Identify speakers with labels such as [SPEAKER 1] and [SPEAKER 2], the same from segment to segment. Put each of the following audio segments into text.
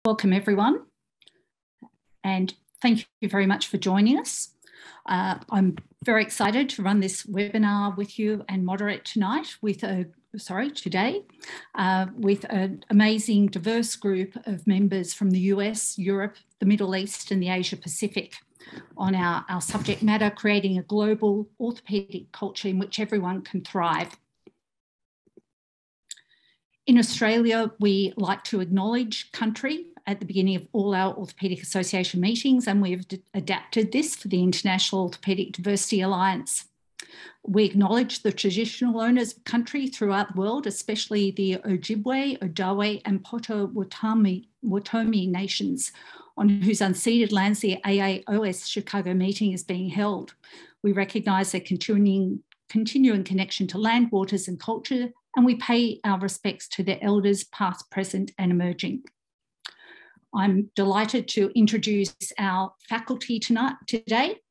[SPEAKER 1] Welcome everyone, and thank you very much for joining us. I'm very excited to run this webinar with you and moderate tonight with today with an amazing diverse group of members from the US, Europe, the Middle East and the Asia Pacific on our subject matter, creating a global orthopaedic culture in which everyone can thrive. In Australia, we like to acknowledge country at the beginning of all our Orthopaedic Association meetings, and we've adapted this for the International Orthopaedic Diversity Alliance. We acknowledge the traditional owners of country throughout the world, especially the Ojibwe, Odawa and Potawatomi nations, on whose unceded lands the AAOS Chicago meeting is being held. We recognise their continuing connection to land, waters and culture, and we pay our respects to their elders past, present and emerging. I'm delighted to introduce our faculty today.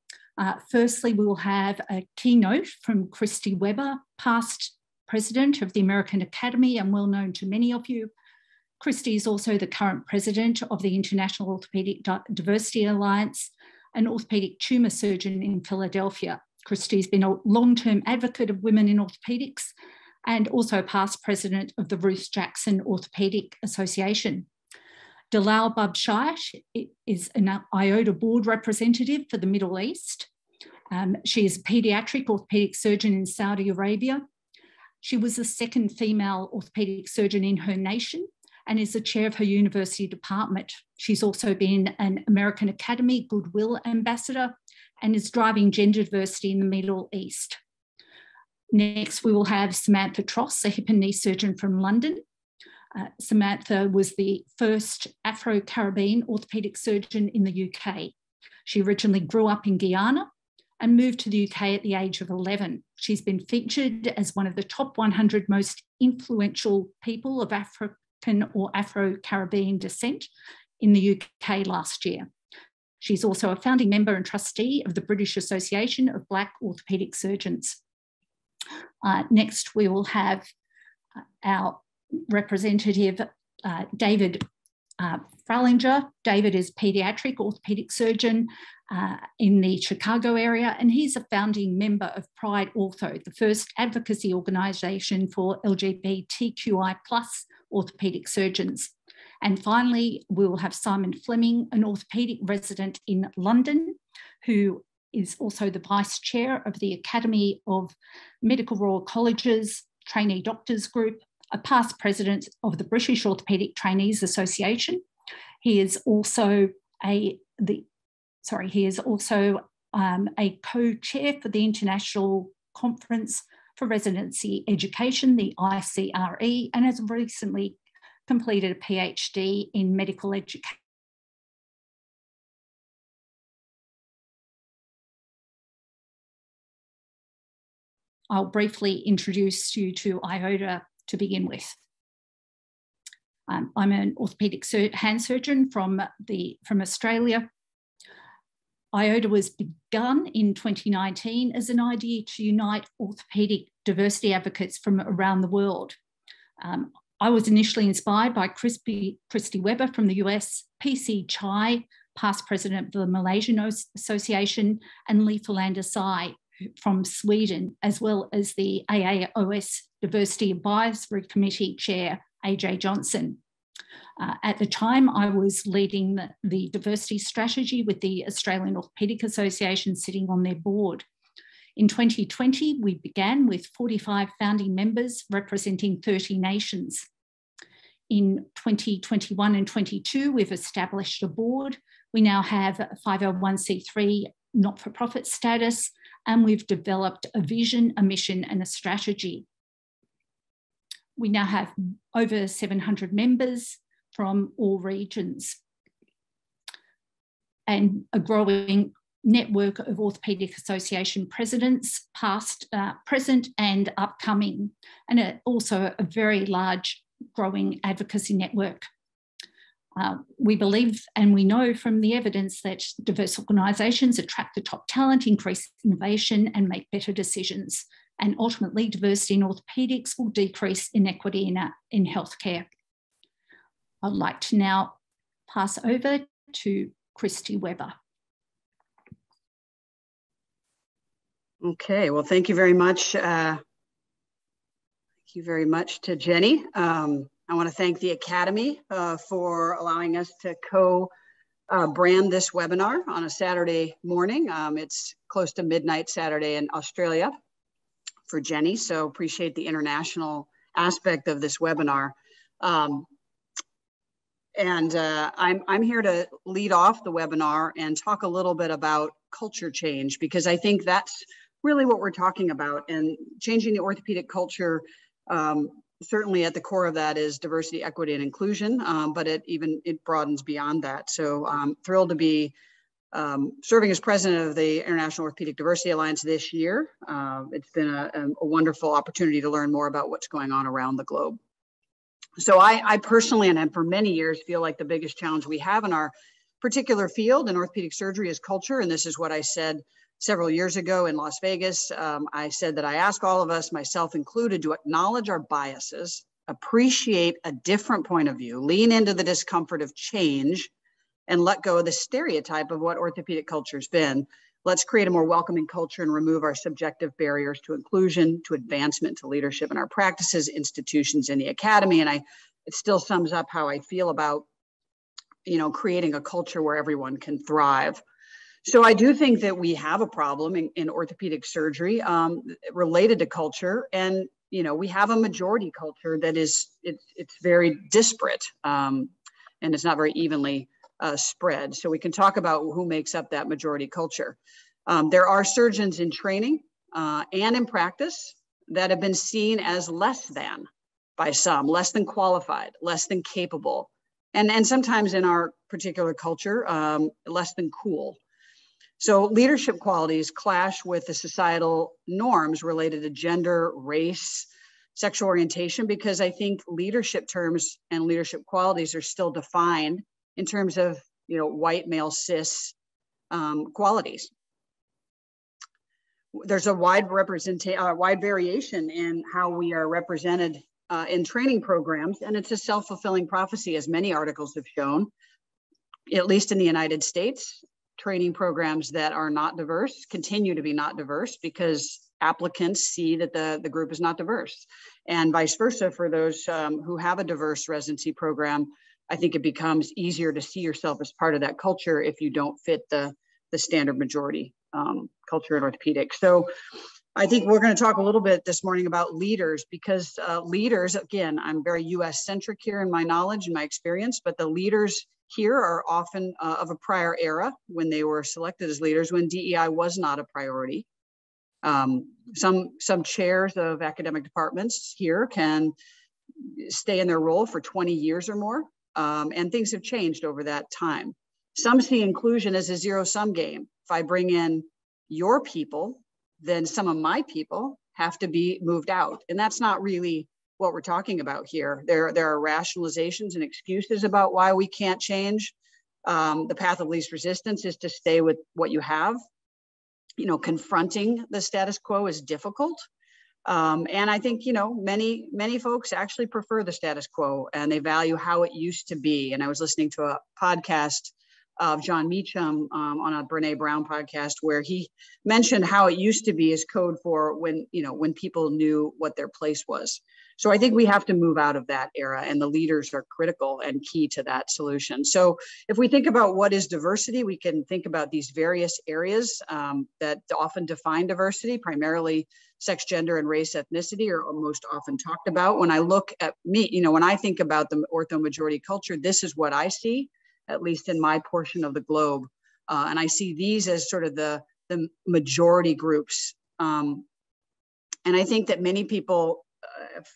[SPEAKER 1] Firstly, we will have a keynote from Kristy Weber, past president of the American Academy and well known to many of you. Kristy is also the current president of the International Orthopaedic Diversity Alliance, an orthopaedic tumour surgeon in Philadelphia. Kristy has been a long-term advocate of women in orthopaedics and also past president of the Ruth Jackson Orthopaedic Association. Dalal Budshait is an IODA board representative for the Middle East. She is a paediatric orthopaedic surgeon in Saudi Arabia. She was the second female orthopaedic surgeon in her nation and is the chair of her university department. She's also been an American Academy Goodwill Ambassador and is driving gender diversity in the Middle East. Next, we will have Samantha Tross, a hip and knee surgeon from London. Samantha was the first Afro-Caribbean orthopaedic surgeon in the UK. She originally grew up in Guyana and moved to the UK at the age of 11. She's been featured as one of the top 100 most influential people of African or Afro-Caribbean descent in the UK last year. She's also a founding member and trustee of the British Association of Black Orthopaedic Surgeons. Next, we will have our representative, David Fralinger. David is paediatric orthopaedic surgeon in the Chicago area, and he's a founding member of Pride Ortho, the first advocacy organisation for LGBTQI+ orthopaedic surgeons. And finally, we will have Simon Fleming, an orthopaedic resident in London, who is also the vice chair of the Academy of Medical Royal Colleges Trainee Doctors Group, a past president of the British Orthopaedic Trainees Association. He is also a co-chair for the International Conference for Residency Education, the ICRE, and has recently completed a PhD in medical education. I'll briefly introduce you to IODA to begin with. I'm an orthopaedic hand surgeon from Australia. IODA was begun in 2019 as an idea to unite orthopaedic diversity advocates from around the world. I was initially inspired by Kristy Weber from the US, PC Chai, past president of the Malaysian Association, and Lee Philander Sai from Sweden, as well as the AAOS Diversity Advisory Committee Chair, AJ Johnson. At the time, I was leading the diversity strategy with the Australian Orthopaedic Association, sitting on their board. In 2020, we began with 45 founding members representing 30 nations. In 2021 and 22, we've established a board. We now have a 501c3 not-for-profit status, and we've developed a vision, a mission and a strategy. We now have over 700 members from all regions and a growing network of Orthopaedic Association presidents, past, present and upcoming, and also a very large growing advocacy network. We believe and we know from the evidence that diverse organisations attract the top talent, increase innovation and make better decisions. And ultimately, diversity in orthopaedics will decrease inequity in healthcare. I'd like to now pass over to Kristy Weber.
[SPEAKER 2] Okay, well, thank you very much. Thank you very much to Jenny. I want to thank the Academy for allowing us to brand this webinar on a Saturday morning. It's close to midnight Saturday in Australia for Jenny, so appreciate the international aspect of this webinar. I'm here to lead off the webinar and talk a little bit about culture change, because I think that's really what we're talking about, and changing the orthopedic culture. Certainly at the core of that is diversity, equity, and inclusion, but it broadens beyond that. So I'm thrilled to be serving as president of the International Orthopedic Diversity Alliance this year. It's been a wonderful opportunity to learn more about what's going on around the globe. So I personally, and for many years, feel like the biggest challenge we have in our particular field in orthopedic surgery is culture. And this is what I said several years ago in Las Vegas. I said that I ask all of us, myself included, to acknowledge our biases, appreciate a different point of view, lean into the discomfort of change, and let go of the stereotype of what orthopedic culture has been. Let's create a more welcoming culture and remove our subjective barriers to inclusion, to advancement, to leadership in our practices, institutions, and the academy. And it still sums up how I feel about, creating a culture where everyone can thrive. So I do think that we have a problem in orthopedic surgery related to culture, and we have a majority culture that it's very disparate, and it's not very evenly spread. So we can talk about who makes up that majority culture. There are surgeons in training and in practice that have been seen as less than by some, less than qualified, less than capable, and sometimes in our particular culture, less than cool. So leadership qualities clash with the societal norms related to gender, race, sexual orientation, because I think leadership terms and leadership qualities are still defined in terms of, white male cis qualities. There's a wide variation in how we are represented in training programs, and it's a self-fulfilling prophecy, as many articles have shown, at least in the United States. Training programs that are not diverse continue to be not diverse because applicants see that the group is not diverse, and vice versa for those who have a diverse residency program. I think it becomes easier to see yourself as part of that culture if you don't fit the standard majority culture in orthopedics. So I think we're going to talk a little bit this morning about leaders, because leaders, again, I'm very US centric here in my knowledge and my experience, but the leaders here are often of a prior era when they were selected as leaders, when DEI was not a priority. Some chairs of academic departments here can stay in their role for 20 years or more, and things have changed over that time. Some see inclusion as a zero-sum game. If I bring in your people, then some of my people have to be moved out, and that's not really what we're talking about here. There are rationalizations and excuses about why we can't change. The path of least resistance is to stay with what you have. Confronting the status quo is difficult. And I think, many folks actually prefer the status quo, and they value how it used to be. And I was listening to a podcast of John Meacham on a Brene Brown podcast, where he mentioned how it used to be as code for when people knew what their place was. So I think we have to move out of that era, and the leaders are critical and key to that solution. So if we think about what is diversity, we can think about these various areas that often define diversity. Primarily sex, gender, and race, ethnicity are most often talked about. When I look at me, when I think about the ortho majority culture, this is what I see, at least in my portion of the globe. And I see these as sort of the majority groups. And I think that many people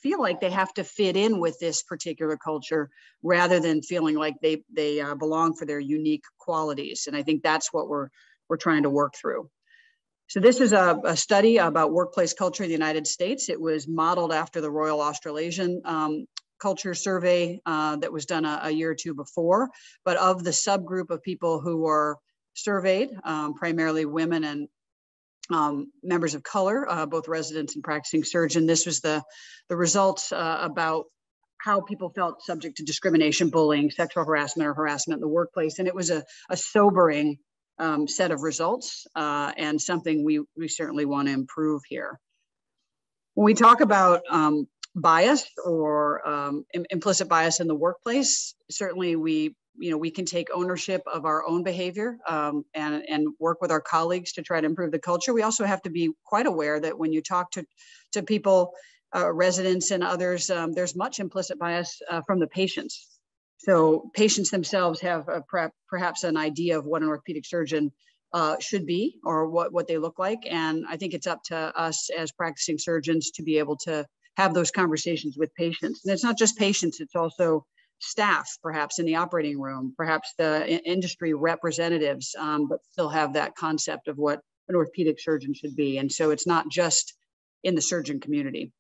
[SPEAKER 2] feel like they have to fit in with this particular culture rather than feeling like they belong for their unique qualities. And I think that's what we're trying to work through. So this is a study about workplace culture in the United States. It was modeled after the Royal Australasian culture survey that was done a year or two before, but of the subgroup of people who were surveyed, primarily women and members of color, both residents and practicing surgeon. This was the results about how people felt subject to discrimination, bullying, sexual harassment, or harassment in the workplace. And it was a sobering set of results and something we certainly want to improve here. When we talk about bias or implicit bias in the workplace, certainly we can take ownership of our own behavior and work with our colleagues to try to improve the culture. We also have to be quite aware that when you talk to people, residents and others, there's much implicit bias from the patients. So patients themselves have perhaps an idea of what an orthopedic surgeon should be or what they look like. And I think it's up to us as practicing surgeons to be able to have those conversations with patients. And it's not just patients, it's also staff, perhaps in the operating room, perhaps the industry representatives, but still have that concept of what an orthopedic surgeon should be. And so it's not just in the surgeon community.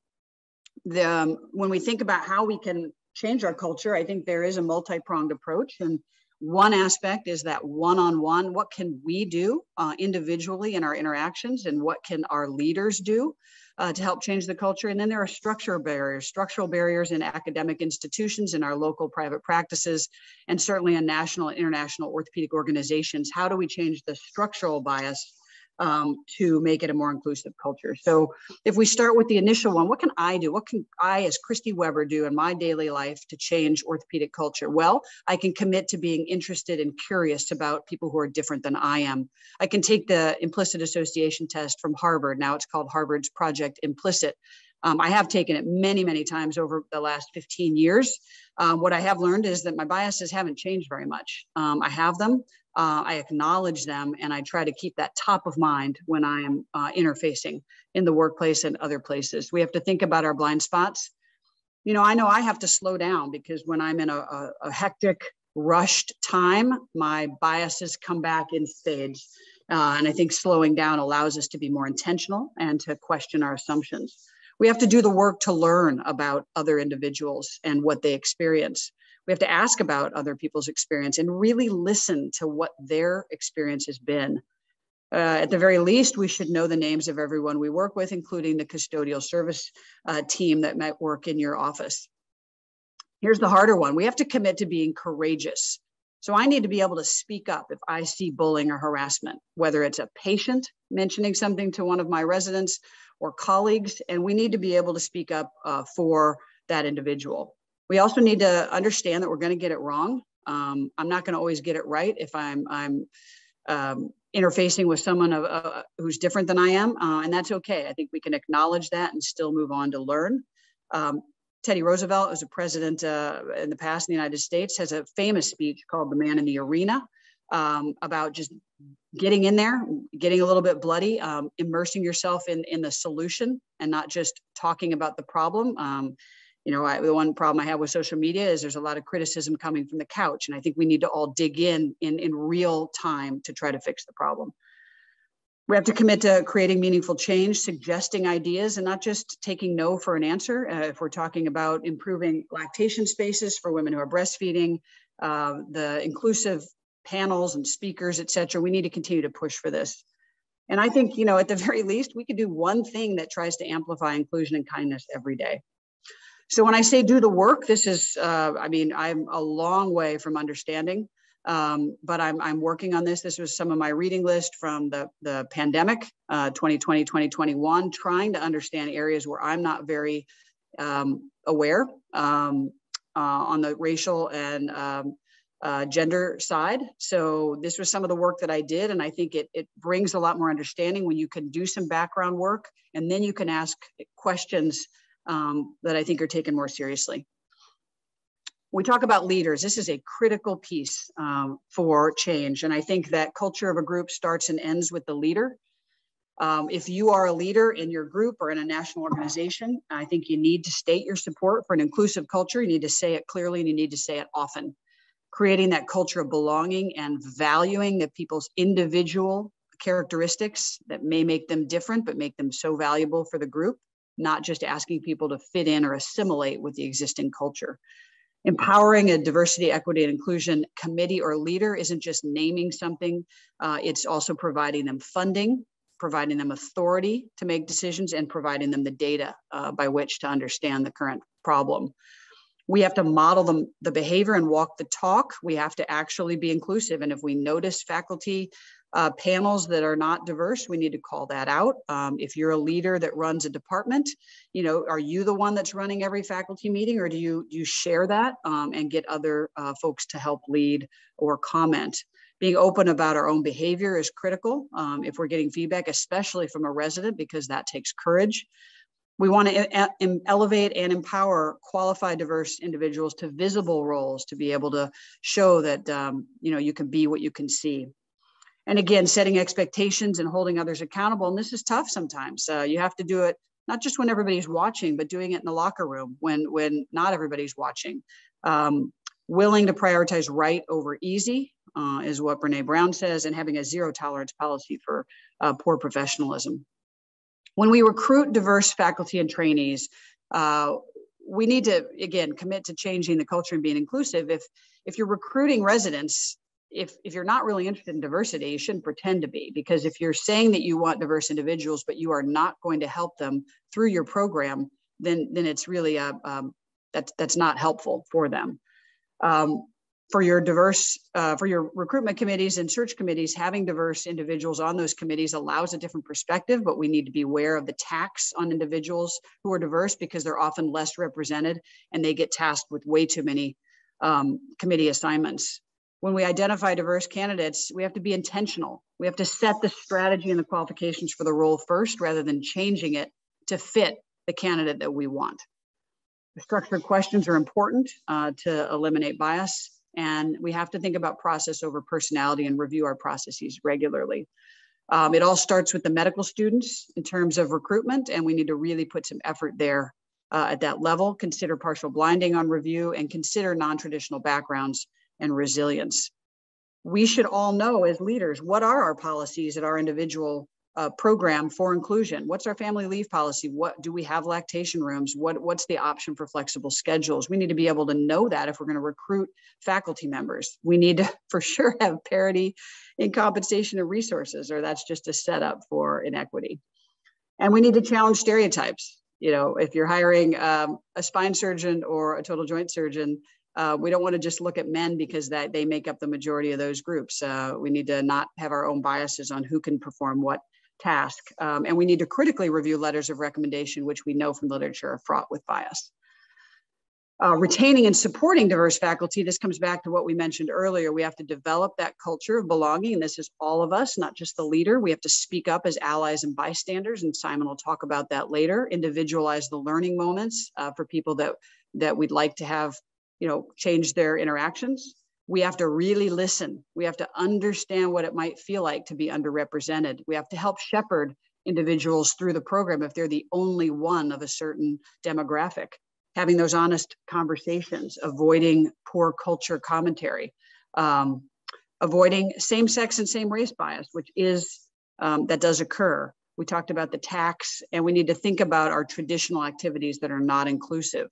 [SPEAKER 2] When we think about how we can change our culture, I think there is a multi-pronged approach. And one aspect is that one-on-one, what can we do individually in our interactions, and what can our leaders do to help change the culture? And then there are structural barriers in academic institutions, in our local private practices, and certainly in national and international orthopedic organizations. How do we change the structural bias to make it a more inclusive culture? So if we start with the initial one, what can I do? What can I, as Kristy Weber, do in my daily life to change orthopedic culture? Well, I can commit to being interested and curious about people who are different than I am. I can take the implicit association test from Harvard. Now it's called Harvard's Project Implicit. I have taken it many, many times over the last 15 years. What I have learned is that my biases haven't changed very much. I have them. I acknowledge them, and I try to keep that top of mind when I am interfacing in the workplace and other places. We have to think about our blind spots. I know I have to slow down because when I'm in a hectic, rushed time, my biases come back in spades. And I think slowing down allows us to be more intentional and to question our assumptions. We have to do the work to learn about other individuals and what they experience. We have to ask about other people's experience and really listen to what their experience has been. At the very least, we should know the names of everyone we work with, including the custodial service team that might work in your office. Here's the harder one. We have to commit to being courageous. So I need to be able to speak up if I see bullying or harassment, whether it's a patient mentioning something to one of my residents or colleagues, and we need to be able to speak up for that individual. We also need to understand that we're going to get it wrong. I'm not going to always get it right if I'm interfacing with someone who's different than I am, and that's okay. I think we can acknowledge that and still move on to learn. Teddy Roosevelt, as a president in the past in the United States, has a famous speech called "The Man in the Arena," about just getting in there, getting a little bit bloody, immersing yourself in the solution and not just talking about the problem. The one problem I have with social media is there's a lot of criticism coming from the couch, and I think we need to all dig in real time to try to fix the problem. We have to commit to creating meaningful change, suggesting ideas, and not just taking no for an answer. If we're talking about improving lactation spaces for women who are breastfeeding, the inclusive panels and speakers, et cetera, we need to continue to push for this. And I think, at the very least, we could do one thing that tries to amplify inclusion and kindness every day. So when I say do the work, this is, I'm a long way from understanding, but I'm working on this. This was some of my reading list from the pandemic, 2020, 2021, trying to understand areas where I'm not very aware on the racial and gender side. So this was some of the work that I did, and I think it brings a lot more understanding when you can do some background work, and then you can ask questions that I think are taken more seriously. We talk about leaders. This is a critical piece for change. And I think that culture of a group starts and ends with the leader. If you are a leader in your group or in a national organization, I think you need to state your support for an inclusive culture. You need to say it clearly, and you need to say it often. Creating that culture of belonging and valuing the people's individual characteristics that may make them different, but make them so valuable for the group. Not just asking people to fit in or assimilate with the existing culture. Empowering a diversity, equity, and inclusion committee or leader isn't just naming something, it's also providing them funding, providing them authority to make decisions, and providing them the data by which to understand the current problem. We have to model the behavior and walk the talk. We have to actually be inclusive. And if we notice faculty panels that are not diverse, we need to call that out. If you're a leader that runs a department, are you the one that's running every faculty meeting, or do you share that and get other folks to help lead or comment? Being open about our own behavior is critical if we're getting feedback, especially from a resident, because that takes courage. We want to elevate and empower qualified, diverse individuals to visible roles to be able to show that you can be what you can see. And again, setting expectations and holding others accountable. And this is tough sometimes. You have to do it not just when everybody's watching, but doing it in the locker room when not everybody's watching. Willing to prioritize right over easy is what Brene Brown says, and having a zero tolerance policy for poor professionalism. When we recruit diverse faculty and trainees, we need to, again, commit to changing the culture and being inclusive. If you're recruiting residents, if you're not really interested in diversity, you shouldn't pretend to be, because if you're saying that you want diverse individuals, but you are not going to help them through your program, then it's really that's not helpful for them. For your recruitment committees and search committees, having diverse individuals on those committees allows a different perspective, but we need to be aware of the tax on individuals who are diverse, because they're often less represented and they get tasked with way too many committee assignments. When we identify diverse candidates, we have to be intentional. We have to set the strategy and the qualifications for the role first, rather than changing it to fit the candidate that we want. The structured questions are important to eliminate bias, and we have to think about process over personality and review our processes regularly. It all starts with the medical students in terms of recruitment, and we need to really put some effort there at that level. Consider partial blinding on review, and consider non-traditional backgrounds and resilience. We should all know as leaders, what are our policies at our individual program for inclusion? What's our family leave policy? What do we have lactation rooms? What's the option for flexible schedules? We need to be able to know that if we're going to recruit faculty members. We need to for sure have parity in compensation and resources, or that's just a setup for inequity. And we need to challenge stereotypes. If you're hiring a spine surgeon or a total joint surgeon, we don't want to just look at men because they make up the majority of those groups. We need to not have our own biases on who can perform what task. And we need to critically review letters of recommendation, which we know from literature are fraught with bias. Retaining and supporting diverse faculty, this comes back to what we mentioned earlier. We have to develop that culture of belonging, and this is all of us, not just the leader. We have to speak up as allies and bystanders, and Simon will talk about that later. Individualize the learning moments for people that we'd like to have change their interactions. We have to really listen. We have to understand what it might feel like to be underrepresented. We have to help shepherd individuals through the program if they're the only one of a certain demographic. Having those honest conversations, avoiding poor culture commentary, avoiding same-sex and same-race bias, which is, that does occur. We talked about the tax, and we need to think about our traditional activities that are not inclusive.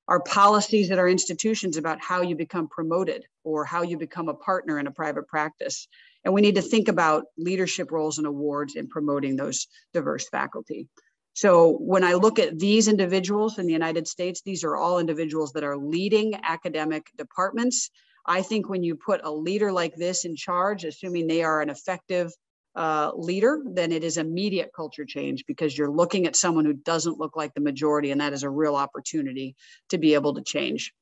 [SPEAKER 2] Our policies at our institutions about how you become promoted or how you become a partner in a private practice. And we need to think about leadership roles and awards in promoting those diverse faculty. So when I look at these individuals in the United States, these are all individuals that are leading academic departments. I think when you put a leader like this in charge, assuming they are an effective leader, then it is immediate culture change, because you're looking at someone who doesn't look like the majority, and that is a real opportunity to be able to change.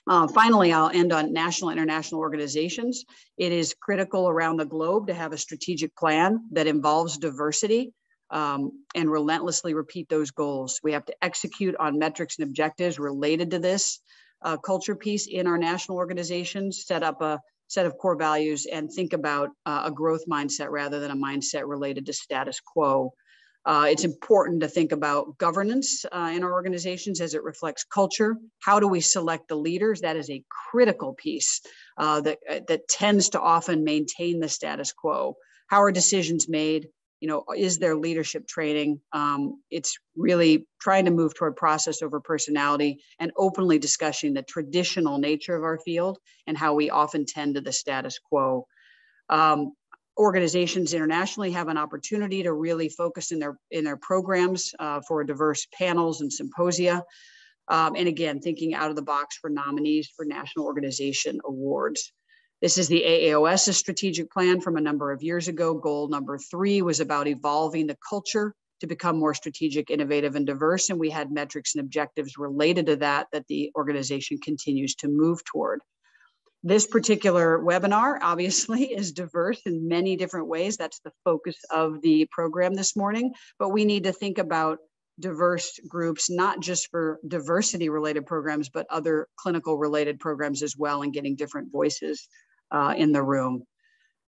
[SPEAKER 2] Finally, I'll end on national and international organizations. It is critical around the globe to have a strategic plan that involves diversity and relentlessly repeat those goals. We have to execute on metrics and objectives related to this culture piece in our national organizations, set up a set of core values, and think about a growth mindset rather than a mindset related to status quo. It's important to think about governance in our organizations as it reflects culture. How do we select the leaders? That is a critical piece that tends to often maintain the status quo. How are decisions made? Is there leadership training? It's really trying to move toward process over personality and openly discussing the traditional nature of our field and how we often tend to the status quo. Organizations internationally have an opportunity to really focus in their programs for diverse panels and symposia. And again, thinking out of the box for nominees for national organization awards. This is the AAOS strategic plan from a number of years ago. Goal number 3 was about evolving the culture to become more strategic, innovative, and diverse. And we had metrics and objectives related to that the organization continues to move toward. This particular webinar, obviously, is diverse in many different ways. That's the focus of the program this morning. But we need to think about diverse groups, not just for diversity related programs, but other clinical related programs as well, and getting different voices in the room.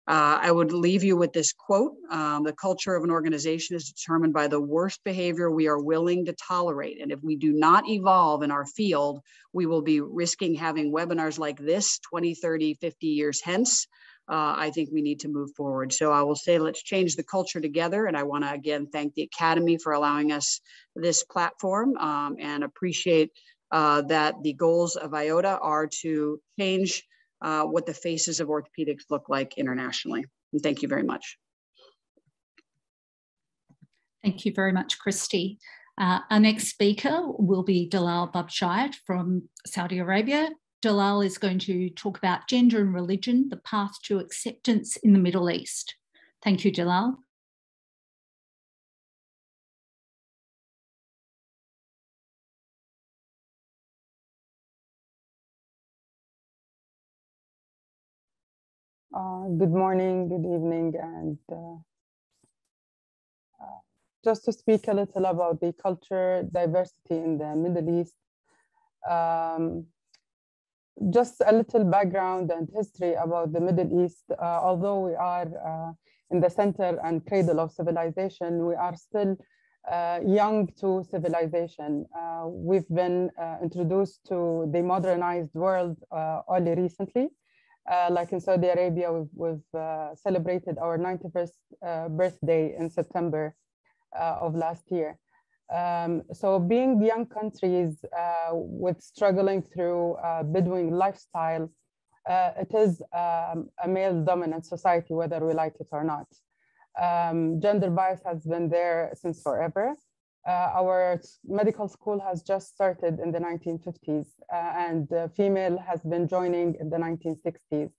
[SPEAKER 2] I would leave you with this quote: the culture of an organization is determined by the worst behavior we are willing to tolerate. And if we do not evolve in our field, we will be risking having webinars like this 20, 30, 50 years hence. I think we need to move forward. So I will say, let's change the culture together. And I want to again thank the Academy for allowing us this platform, and appreciate that the goals of IODA are to change what the faces of orthopedics look like internationally. And thank you very much.
[SPEAKER 1] Thank you very much, Kristy. Our next speaker will be Dalal Budshait from Saudi Arabia. Dalal is going to talk about gender and religion, the path to acceptance in the Middle East. Thank you, Dalal.
[SPEAKER 3] Good morning, good evening, and just to speak a little about the culture diversity in the Middle East. Just a little background and history about the Middle East. Although we are in the center and cradle of civilization, we are still young to civilization. We've been introduced to the modernized world only recently. Like in Saudi Arabia, we've celebrated our 91st birthday in September of last year. So being young countries with struggling through Bedouin lifestyle, it is a male-dominant society, whether we like it or not. Gender bias has been there since forever. Our medical school has just started in the 1950s, and female has been joining in the 1960s.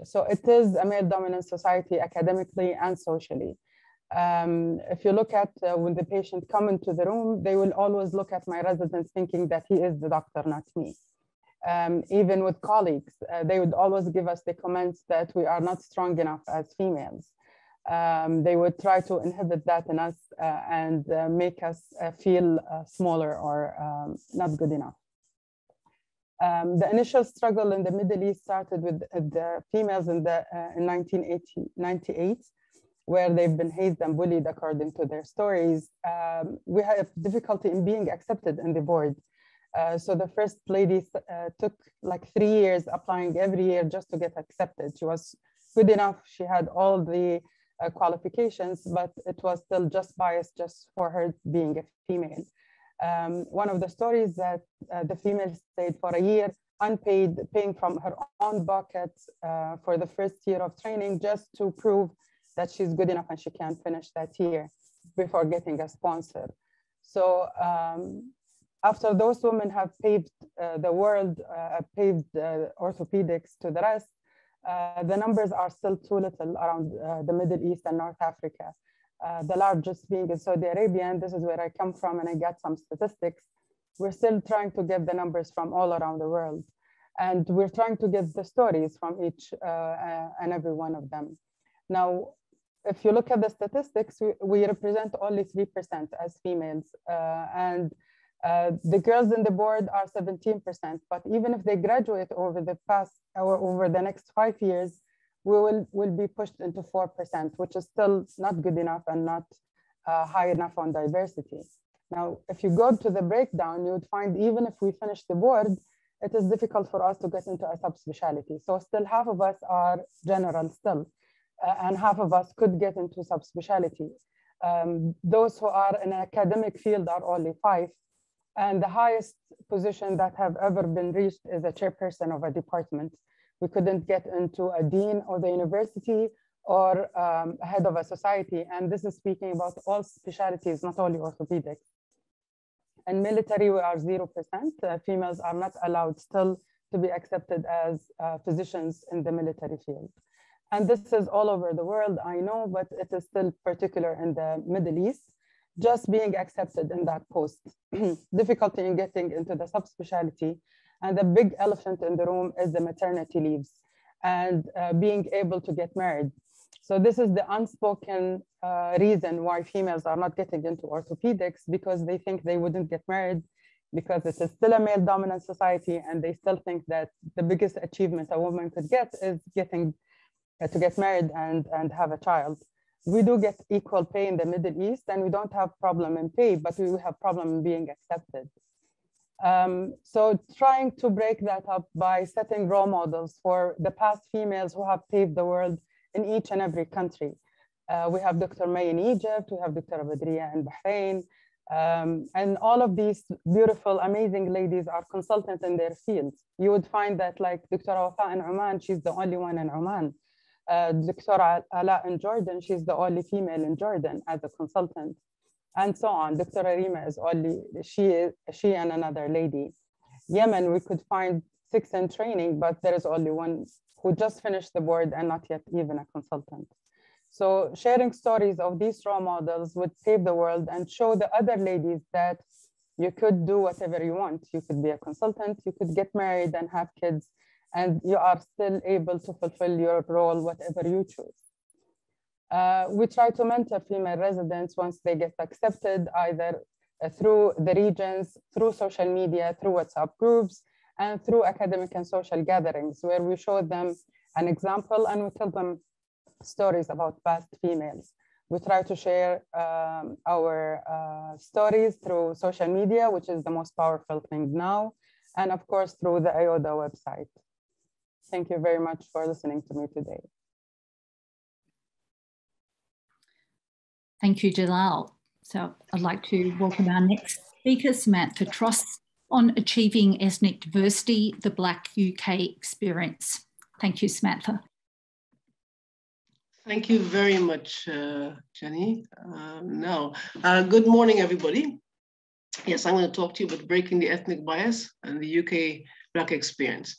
[SPEAKER 3] So it is a male-dominant society academically and socially. If you look at when the patient come into the room, they will always look at my resident thinking that he is the doctor, not me. Even with colleagues, they would always give us the comments that we are not strong enough as females. They would try to inhibit that in us and make us feel smaller or not good enough. The initial struggle in the Middle East started with the females in 1998, where they've been hazed and bullied according to their stories. We have difficulty in being accepted in the board. So the first lady took like 3 years applying every year just to get accepted. She was good enough. She had all the qualifications, but it was still just biased just for her being a female. One of the stories that the female stayed for a year unpaid, paying from her own pocket for the first year of training just to prove that she's good enough and she can finish that year before getting a sponsor. So after those women have paved the world, paved orthopedics to the rest, the numbers are still too little around the Middle East and North Africa. The largest being in Saudi Arabia, and this is where I come from, and I got some statistics. We're still trying to get the numbers from all around the world. And we're trying to get the stories from each and every one of them. Now, if you look at the statistics, we represent only 3% as females. And the girls in the board are 17%, but even if they graduate over the past or over the next 5 years, we will be pushed into 4%, which is still not good enough and not high enough on diversity. Now, if you go to the breakdown, you would find even if we finish the board, it is difficult for us to get into a subspecialty. So still half of us are general still, and half of us could get into subspecialty. Those who are in an academic field are only 5. And the highest position that have ever been reached is a chairperson of a department. We couldn't get into a dean of the university or a head of a society. And this is speaking about all specialties, not only orthopedics. In military, we are 0%. Females are not allowed still to be accepted as physicians in the military field. And this is all over the world, I know, but it is still particular in the Middle East, just being accepted in that post. Difficulty in getting into the subspecialty. And the big elephant in the room is the maternity leaves and being able to get married. So this is the unspoken reason why females are not getting into orthopedics, because they think they wouldn't get married because it is still a male-dominant society, and they still think that the biggest achievement a woman could get is getting to get married and have a child. We do get equal pay in the Middle East, and we don't have problem in pay, but we have problem in being accepted. So trying to break that up by setting role models for the past females who have paved the world in each and every country. We have Dr. May in Egypt, we have Dr. Badriya in Bahrain, and all of these beautiful, amazing ladies are consultants in their fields. You would find that like Dr. Wafa in Oman, she's the only one in Oman. Dr. Ala in Jordan, she's the only female in Jordan as a consultant, and so on. Dr. Arima is only, she and another lady. Yemen, we could find 6 in training, but there is only one who just finished the board and not yet even a consultant. So sharing stories of these role models would save the world and show the other ladies that you could do whatever you want. You could be a consultant, you could get married and have kids, and you are still able to fulfill your role, whatever you choose. We try to mentor female residents once they get accepted, either through the regions, through social media, through WhatsApp groups, and through academic and social gatherings, where we show them an example and we tell them stories about past females. We try to share our stories through social media, which is the most powerful thing now, and of course through the IODA website. Thank you very much for listening to me today.
[SPEAKER 1] Thank you, Dalal. So I'd like to welcome our next speaker, Samantha Tross, on achieving ethnic diversity, the Black UK experience. Thank you, Samantha.
[SPEAKER 4] Thank you very much, Jenny. Good morning, everybody. Yes, I'm going to talk to you about breaking the ethnic bias and the UK Black experience.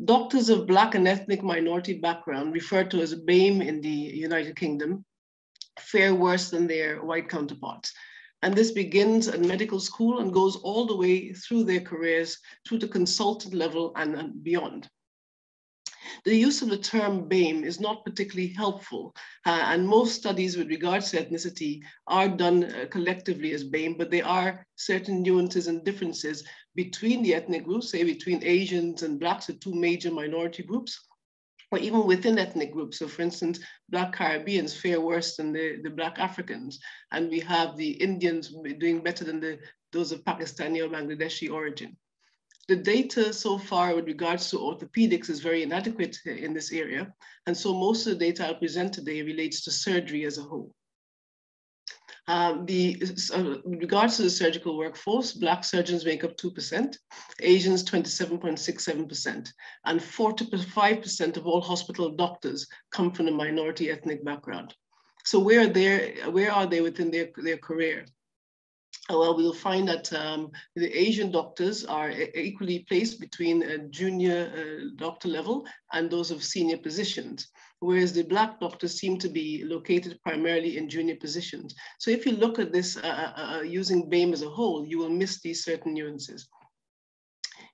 [SPEAKER 4] Doctors of Black and ethnic minority background, referred to as BAME in the United Kingdom, fare worse than their white counterparts. And this begins at medical school and goes all the way through their careers, through the consultant level and beyond. The use of the term BAME is not particularly helpful, and most studies with regards to ethnicity are done collectively as BAME, but there are certain nuances and differences between the ethnic groups, say between Asians and Blacks, the 2 major minority groups, or even within ethnic groups. So for instance, Black Caribbeans fare worse than the Black Africans, and we have the Indians doing better than those of Pakistani or Bangladeshi origin. The data so far with regards to orthopedics is very inadequate in this area. And so most of the data I'll present today relates to surgery as a whole. With regards to the surgical workforce, Black surgeons make up 2%, Asians 27.67%, and 45% of all hospital doctors come from a minority ethnic background. So where are they within their career? Well, we'll find that the Asian doctors are equally placed between a junior doctor level and those of senior positions, whereas the Black doctors seem to be located primarily in junior positions. So if you look at this using BAME as a whole, you will miss these certain nuances.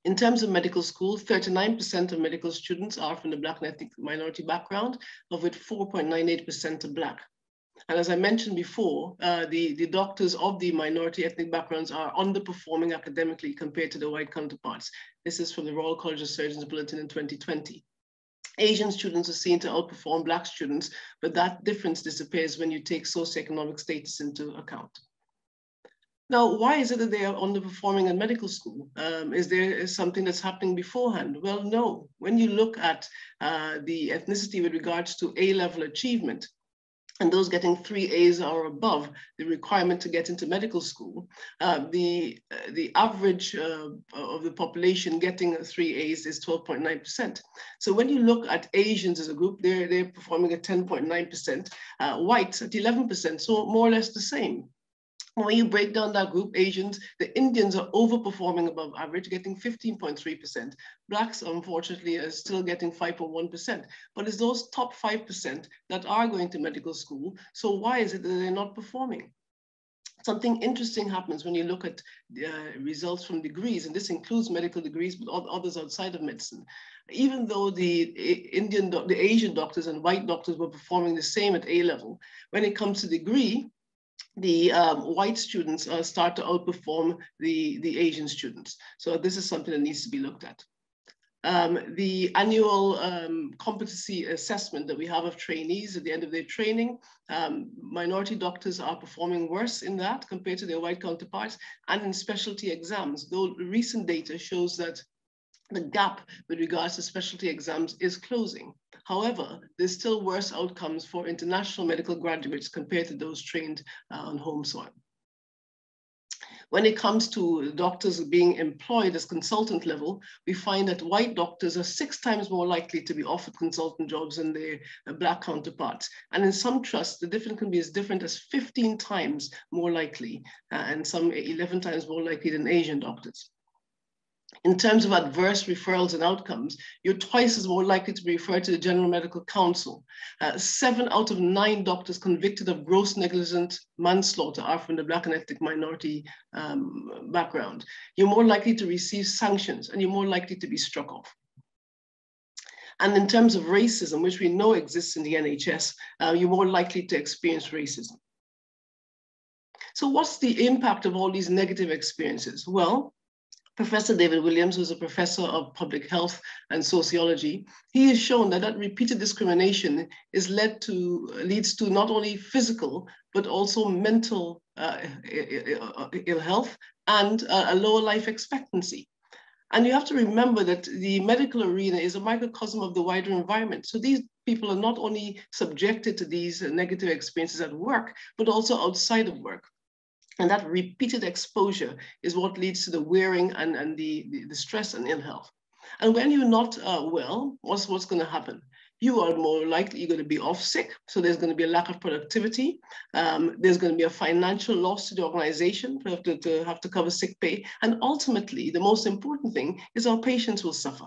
[SPEAKER 4] In terms of medical school, 39% of medical students are from the Black and ethnic minority background, of which 4.98% are Black. And as I mentioned before, the doctors of the minority ethnic backgrounds are underperforming academically compared to their white counterparts. This is from the Royal College of Surgeons Bulletin in 2020. Asian students are seen to outperform Black students, but that difference disappears when you take socioeconomic status into account. Now, why is it that they are underperforming in medical school? Is there something that's happening beforehand? Well, no. When you look at the ethnicity with regards to A-level achievement, and those getting 3 A's or above, the requirement to get into medical school, the average of the population getting 3 A's is 12.9%. So when you look at Asians as a group, they're performing at 10.9%, whites at 11%, so more or less the same. When you break down that group, Asians, the Indians are overperforming above average, getting 15.3%. Blacks, unfortunately, are still getting 5.1%. But it's those top 5% that are going to medical school. So why is it that they're not performing? Something interesting happens when you look at results from degrees, and this includes medical degrees, but others outside of medicine. Even though the Asian doctors and white doctors were performing the same at A level, when it comes to degree, the white students start to outperform the Asian students. So this is something that needs to be looked at. The annual competency assessment that we have of trainees at the end of their training, minority doctors are performing worse in that compared to their white counterparts, and in specialty exams, though recent data shows that the gap with regards to specialty exams is closing. However, there's still worse outcomes for international medical graduates compared to those trained on home soil. When it comes to doctors being employed as consultant level, we find that white doctors are 6 times more likely to be offered consultant jobs than their black counterparts. And in some trusts, the difference can be as different as 15 times more likely, and some 11 times more likely than Asian doctors. In terms of adverse referrals and outcomes, you're twice as more likely to be referred to the General Medical Council. 7 out of 9 doctors convicted of gross negligent manslaughter are from the Black and ethnic minority background. You're more likely to receive sanctions, and you're more likely to be struck off. And in terms of racism, which we know exists in the NHS, you're more likely to experience racism. So what's the impact of all these negative experiences? Well, Professor David Williams, who's a professor of public health and sociology, he has shown that repeated discrimination leads to not only physical, but also mental ill health and a lower life expectancy. And you have to remember that the medical arena is a microcosm of the wider environment. So these people are not only subjected to these negative experiences at work, but also outside of work. And that repeated exposure is what leads to the wearing and the stress and ill health. And when you're not well, what's going to happen? You are more likely you're going to be off sick. So there's going to be a lack of productivity. There's going to be a financial loss to the organization to have to cover sick pay. And ultimately, the most important thing is our patients will suffer.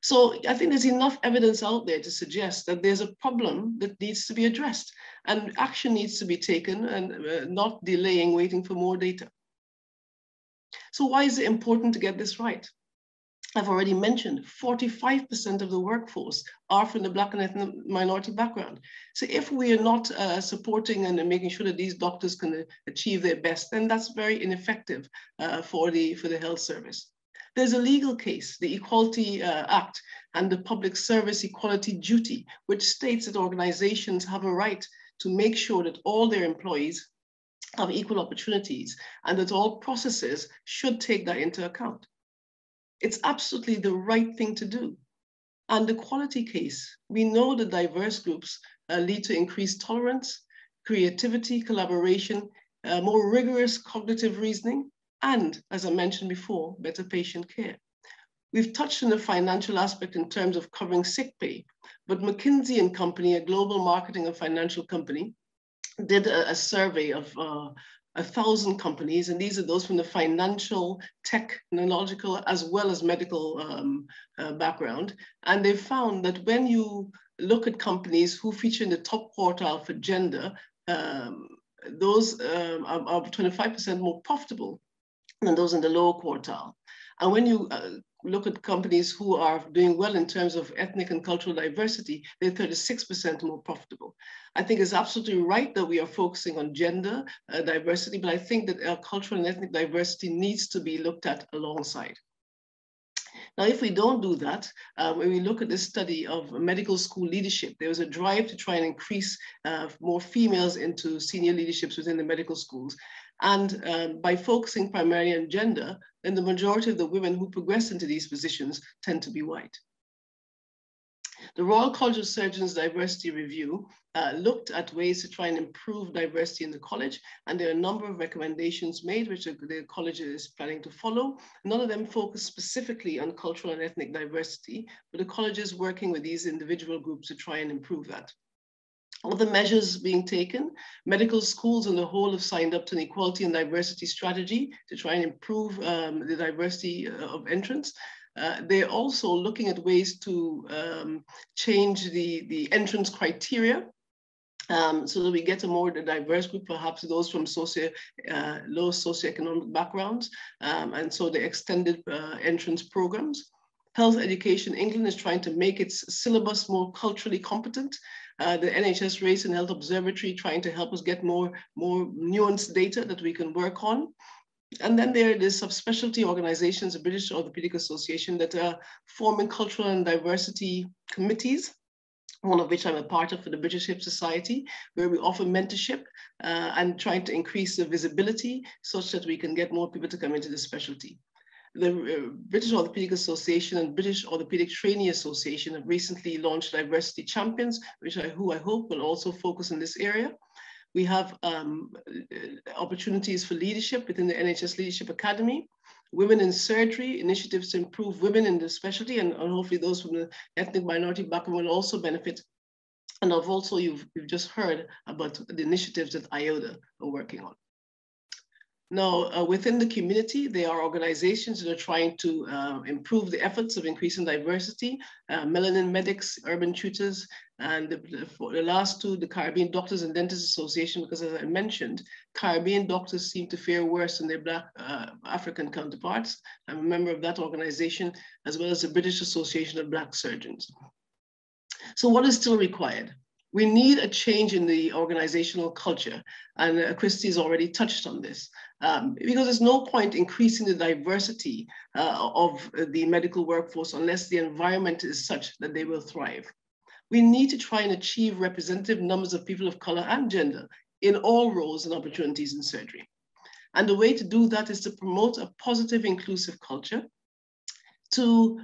[SPEAKER 4] So I think there's enough evidence out there to suggest that there's a problem that needs to be addressed, and action needs to be taken, and not delaying, waiting for more data. So why is it important to get this right? I've already mentioned 45% of the workforce are from the Black and ethnic minority background. So if we are not supporting and making sure that these doctors can achieve their best, then that's very ineffective for the health service. There's a legal case, the Equality Act and the Public Service Equality Duty, which states that organizations have a right to make sure that all their employees have equal opportunities and that all processes should take that into account. It's absolutely the right thing to do. And the quality case, we know that diverse groups lead to increased tolerance, creativity, collaboration, more rigorous cognitive reasoning, and, as I mentioned before, better patient care. We've touched on the financial aspect in terms of covering sick pay, but McKinsey & Company, a global marketing and financial company, did a survey of 1,000 companies, and these are those from the financial, technological, as well as medical background. And they found that when you look at companies who feature in the top quartile for gender, those are 25% more profitable than those in the lower quartile. And when you look at companies who are doing well in terms of ethnic and cultural diversity, they're 36% more profitable. I think it's absolutely right that we are focusing on gender diversity, but I think that our cultural and ethnic diversity needs to be looked at alongside. Now, if we don't do that, when we look at this study of medical school leadership, there was a drive to try and increase more females into senior leaderships within the medical schools. And by focusing primarily on gender, then the majority of the women who progress into these positions tend to be white. The Royal College of Surgeons Diversity Review looked at ways to try and improve diversity in the college, and there are a number of recommendations made which the college is planning to follow. None of them focus specifically on cultural and ethnic diversity, but the college is working with these individual groups to try and improve that. All the measures being taken, medical schools on the whole have signed up to an equality and diversity strategy to try and improve the diversity of entrance. They're also looking at ways to change the entrance criteria so that we get a more diverse group, perhaps those from low socioeconomic backgrounds, and so the extended entrance programs. Health Education England is trying to make its syllabus more culturally competent. The NHS Race and Health Observatory trying to help us get more nuanced data that we can work on. And then there are the subspecialty organizations, the British Orthopaedic Association, that are forming cultural and diversity committees, one of which I'm a part of for the British Hip Society, where we offer mentorship and trying to increase the visibility such that we can get more people to come into the specialty. The British Orthopaedic Association and British Orthopaedic Trainee Association have recently launched Diversity Champions, who I hope will also focus in this area. We have opportunities for leadership within the NHS Leadership Academy, women in surgery, initiatives to improve women in the specialty, and hopefully those from the ethnic minority background will also benefit. And also you've just heard about the initiatives that IODA are working on. Now, within the community, there are organizations that are trying to improve the efforts of increasing diversity, melanin medics, urban tutors, and the last two, the Caribbean Doctors and Dentists Association, because as I mentioned, Caribbean doctors seem to fare worse than their Black African counterparts. I'm a member of that organization, as well as the British Association of Black Surgeons. So what is still required? We need a change in the organizational culture, and Kristy has already touched on this, because there's no point increasing the diversity of the medical workforce unless the environment is such that they will thrive. We need to try and achieve representative numbers of people of color and gender in all roles and opportunities in surgery. And the way to do that is to promote a positive, inclusive culture, to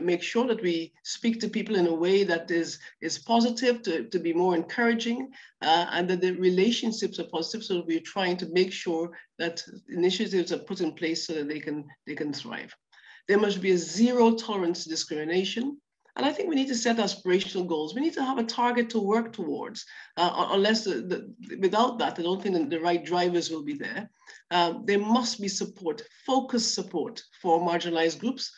[SPEAKER 4] make sure that we speak to people in a way that is positive, to be more encouraging, and that the relationships are positive, so that we're trying to make sure that initiatives are put in place so that they can thrive. There must be a zero tolerance to discrimination. And I think we need to set aspirational goals. We need to have a target to work towards. Unless without that, I don't think the right drivers will be there. There must be support, focused support for marginalized groups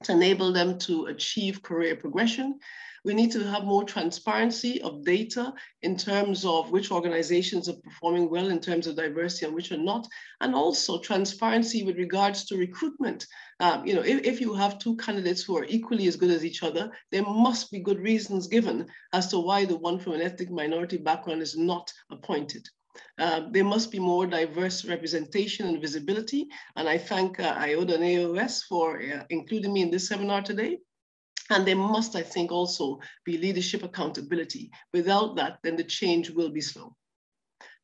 [SPEAKER 4] to enable them to achieve career progression. We need to have more transparency of data in terms of which organizations are performing well in terms of diversity and which are not, and also transparency with regards to recruitment. If you have two candidates who are equally as good as each other, there must be good reasons given as to why the one from an ethnic minority background is not appointed. There must be more diverse representation and visibility, and I thank IODA and AAOS for including me in this seminar today. And there must, I think, also be leadership accountability. Without that, then the change will be slow.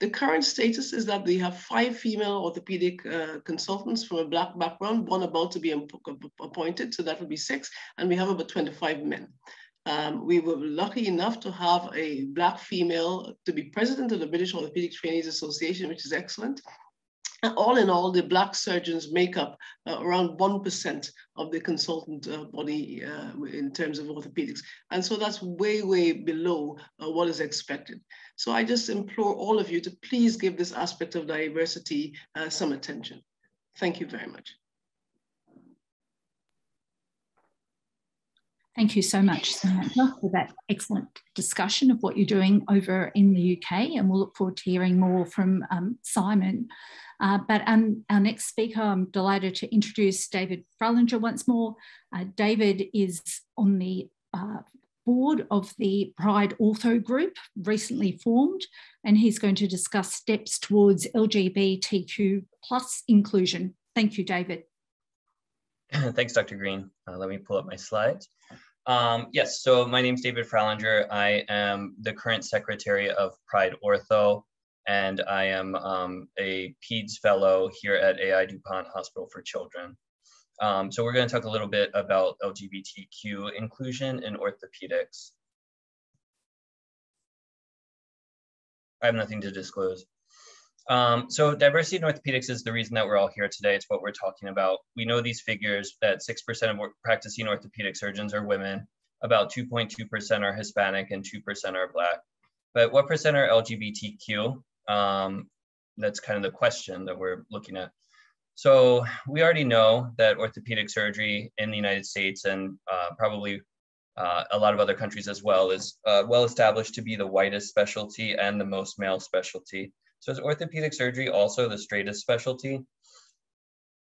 [SPEAKER 4] The current status is that we have 5 female orthopedic consultants from a Black background, 1 about to be appointed, so that will be 6, and we have about 25 men. We were lucky enough to have a Black female to be president of the British Orthopaedic Trainees Association, which is excellent. And all in all, the Black surgeons make up around 1% of the consultant body in terms of orthopedics. And so that's way, way below what is expected. So I just implore all of you to please give this aspect of diversity some attention. Thank you very much.
[SPEAKER 1] Thank you so much, Samantha, for that excellent discussion of what you're doing over in the UK, and we'll look forward to hearing more from Simon. But our next speaker, I'm delighted to introduce David Fralinger once more. David is on the board of the Pride Ortho Group, recently formed, and he's going to discuss steps towards LGBTQ+ inclusion. Thank you, David.
[SPEAKER 5] Thanks, Dr. Green. Let me pull up my slides. Yes, so my name is David Fralinger. I am the current secretary of Pride Ortho, and I am a PEDS fellow here at AI DuPont Hospital for Children. So we're going to talk a little bit about LGBTQ inclusion in orthopedics. I have nothing to disclose. So diversity in orthopedics is the reason that we're all here today. It's what we're talking about. We know these figures that 6% of practicing orthopedic surgeons are women, about 2.2% are Hispanic, and 2% are Black. But what percent are LGBTQ? That's kind of the question that we're looking at. So we already know that orthopedic surgery in the United States and probably a lot of other countries as well is well established to be the whitest specialty and the most male specialty. So is orthopedic surgery also the straightest specialty?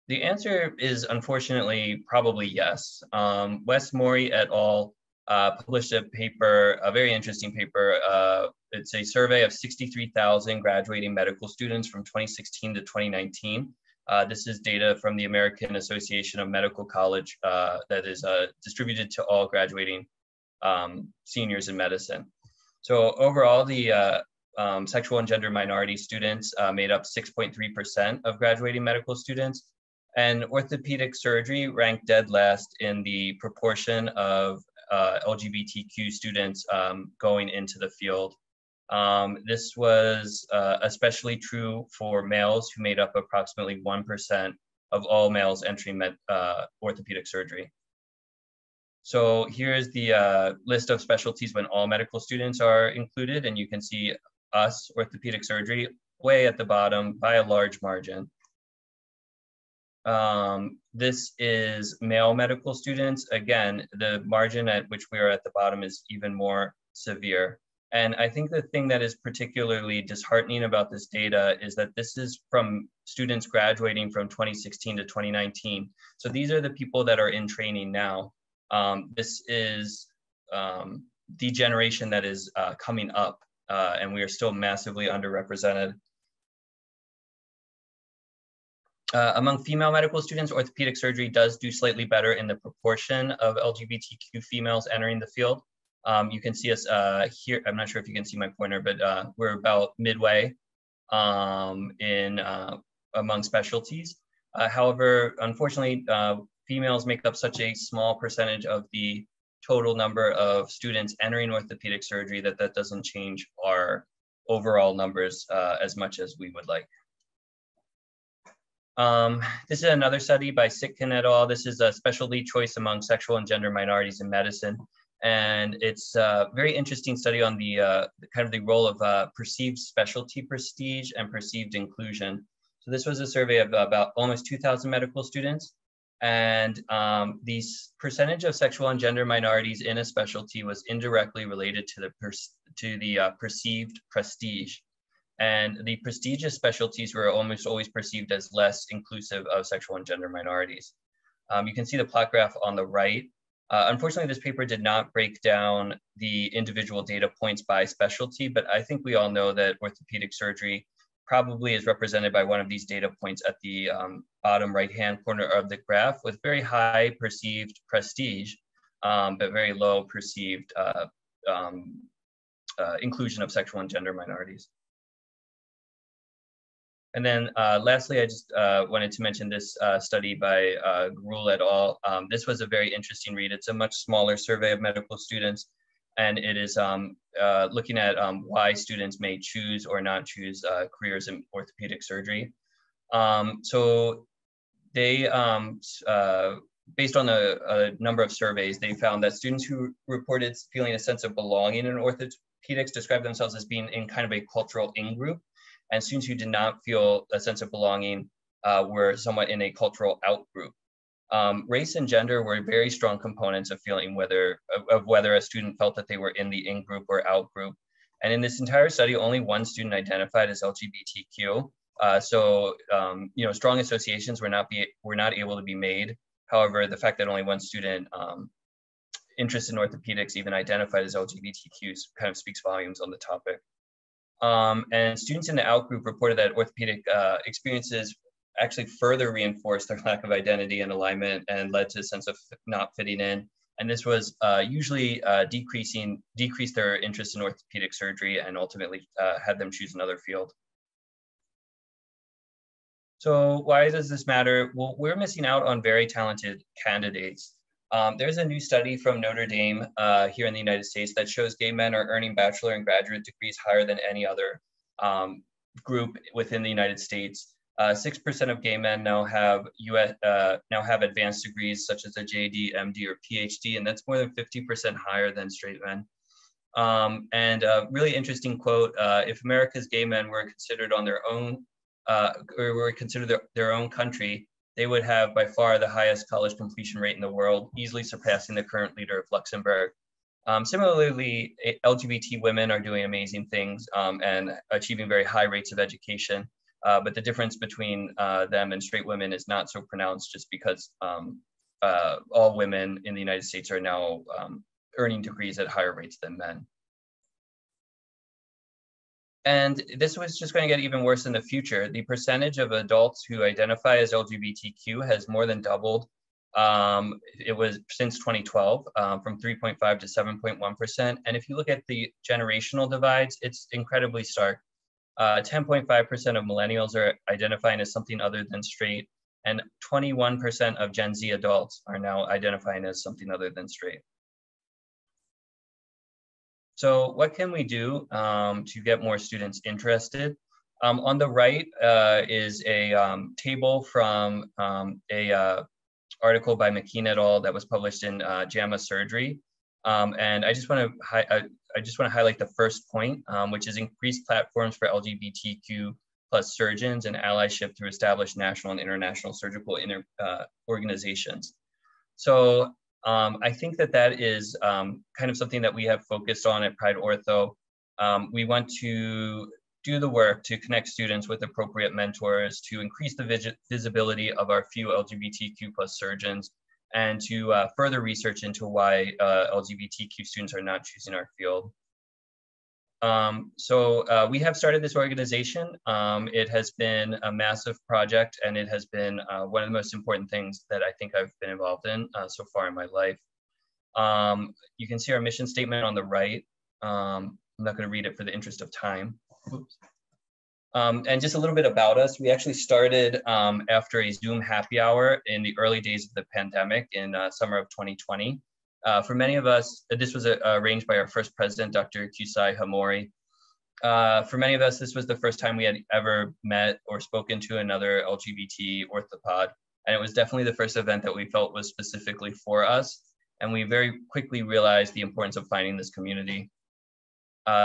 [SPEAKER 5] The answer is unfortunately probably yes. Wes Morey et al. Published a paper, a very interesting paper. It's a survey of 63,000 graduating medical students from 2016 to 2019. This is data from the American Association of Medical College that is distributed to all graduating seniors in medicine. So overall, the sexual and gender minority students made up 6.3% of graduating medical students. And orthopedic surgery ranked dead last in the proportion of LGBTQ students going into the field. This was especially true for males, who made up approximately 1% of all males entering orthopedic surgery. So here's the list of specialties when all medical students are included, and you can see us, orthopedic surgery, way at the bottom by a large margin. This is male medical students. Again, the margin at which we are at the bottom is even more severe. And I think the thing that is particularly disheartening about this data is that this is from students graduating from 2016 to 2019. So these are the people that are in training now. This is the generation that is coming up, and we are still massively underrepresented. Among female medical students, orthopedic surgery does do slightly better in the proportion of LGBTQ females entering the field. You can see us here. I'm not sure if you can see my pointer, but we're about midway among specialties. However, unfortunately, females make up such a small percentage of the total number of students entering orthopedic surgery that doesn't change our overall numbers as much as we would like. This is another study by Sitkin et al. This is a specialty choice among sexual and gender minorities in medicine. And it's a very interesting study on the kind of the role of perceived specialty prestige and perceived inclusion. So this was a survey of about almost 2,000 medical students. And the percentage of sexual and gender minorities in a specialty was indirectly related to the perceived prestige. And the prestigious specialties were almost always perceived as less inclusive of sexual and gender minorities. You can see the plot graph on the right. Unfortunately, this paper did not break down the individual data points by specialty, but I think we all know that orthopedic surgery probably is represented by one of these data points at the bottom right-hand corner of the graph, with very high perceived prestige, but very low perceived inclusion of sexual and gender minorities. And then lastly, I just wanted to mention this study by Grul et al. This was a very interesting read. It's a much smaller survey of medical students, and it is looking at why students may choose or not choose careers in orthopedic surgery. So they, based on a number of surveys, they found that students who reported feeling a sense of belonging in orthopedics described themselves as being in kind of a cultural in-group. And students who did not feel a sense of belonging were somewhat in a cultural out-group. Race and gender were very strong components of feeling whether a student felt that they were in the in-group or out-group. And in this entire study, only one student identified as LGBTQ. So strong associations were not able to be made. However, the fact that only one student interested in orthopedics even identified as LGBTQ kind of speaks volumes on the topic. And students in the out group reported that orthopedic experiences actually further reinforced their lack of identity and alignment and led to a sense of not fitting in. And this was usually decreased their interest in orthopedic surgery and ultimately had them choose another field. So why does this matter? Well, we're missing out on very talented candidates. There's a new study from Notre Dame here in the United States that shows gay men are earning bachelor and graduate degrees higher than any other group within the United States. 6% of gay men now have advanced degrees such as a JD, MD, or PhD, and that's more than 50% higher than straight men. And a really interesting quote, if America's gay men were considered on their own, or were considered their own country, they would have by far the highest college completion rate in the world, easily surpassing the current leader of Luxembourg. Similarly, LGBT women are doing amazing things and achieving very high rates of education. But the difference between them and straight women is not so pronounced, just because all women in the United States are now earning degrees at higher rates than men. And this was just going to get even worse in the future. The percentage of adults who identify as LGBTQ has more than doubled. It was since 2012, from 3.5 to 7.1%. And if you look at the generational divides, it's incredibly stark. 10.5% of millennials are identifying as something other than straight, and 21% of Gen Z adults are now identifying as something other than straight. So what can we do to get more students interested? On the right is a table from a article by McKean et al. That was published in JAMA Surgery. And I just want to highlight the first point, which is increased platforms for LGBTQ plus surgeons and allyship through established national and international surgical organizations. So I think that is kind of something that we have focused on at Pride Ortho. We want to do the work to connect students with appropriate mentors, to increase the visibility of our few LGBTQ plus surgeons, and to further research into why LGBTQ students are not choosing our field. So we have started this organization. It has been a massive project, and it has been one of the most important things that I think I've been involved in so far in my life. You can see our mission statement on the right. I'm not going to read it for the interest of time. Oops. And just a little bit about us. We actually started after a Zoom happy hour in the early days of the pandemic in summer of 2020. For many of us, this was arranged by our first president, Dr. Kusai Hamori. For many of us, this was the first time we had ever met or spoken to another LGBT orthopod. And it was definitely the first event that we felt was specifically for us. And we very quickly realized the importance of finding this community.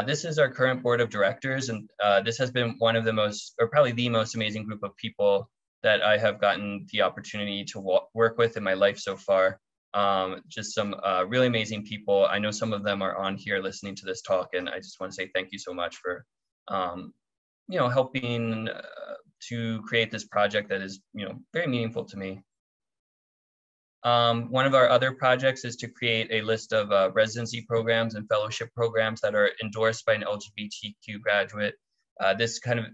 [SPEAKER 5] This is our current board of directors, and this has been one of the most, or probably the most amazing group of people that I have gotten the opportunity to work with in my life so far. Just some really amazing people. I know some of them are on here listening to this talk, and I just want to say thank you so much for, helping to create this project that is, very meaningful to me. One of our other projects is to create a list of residency programs and fellowship programs that are endorsed by an LGBTQ graduate. This kind of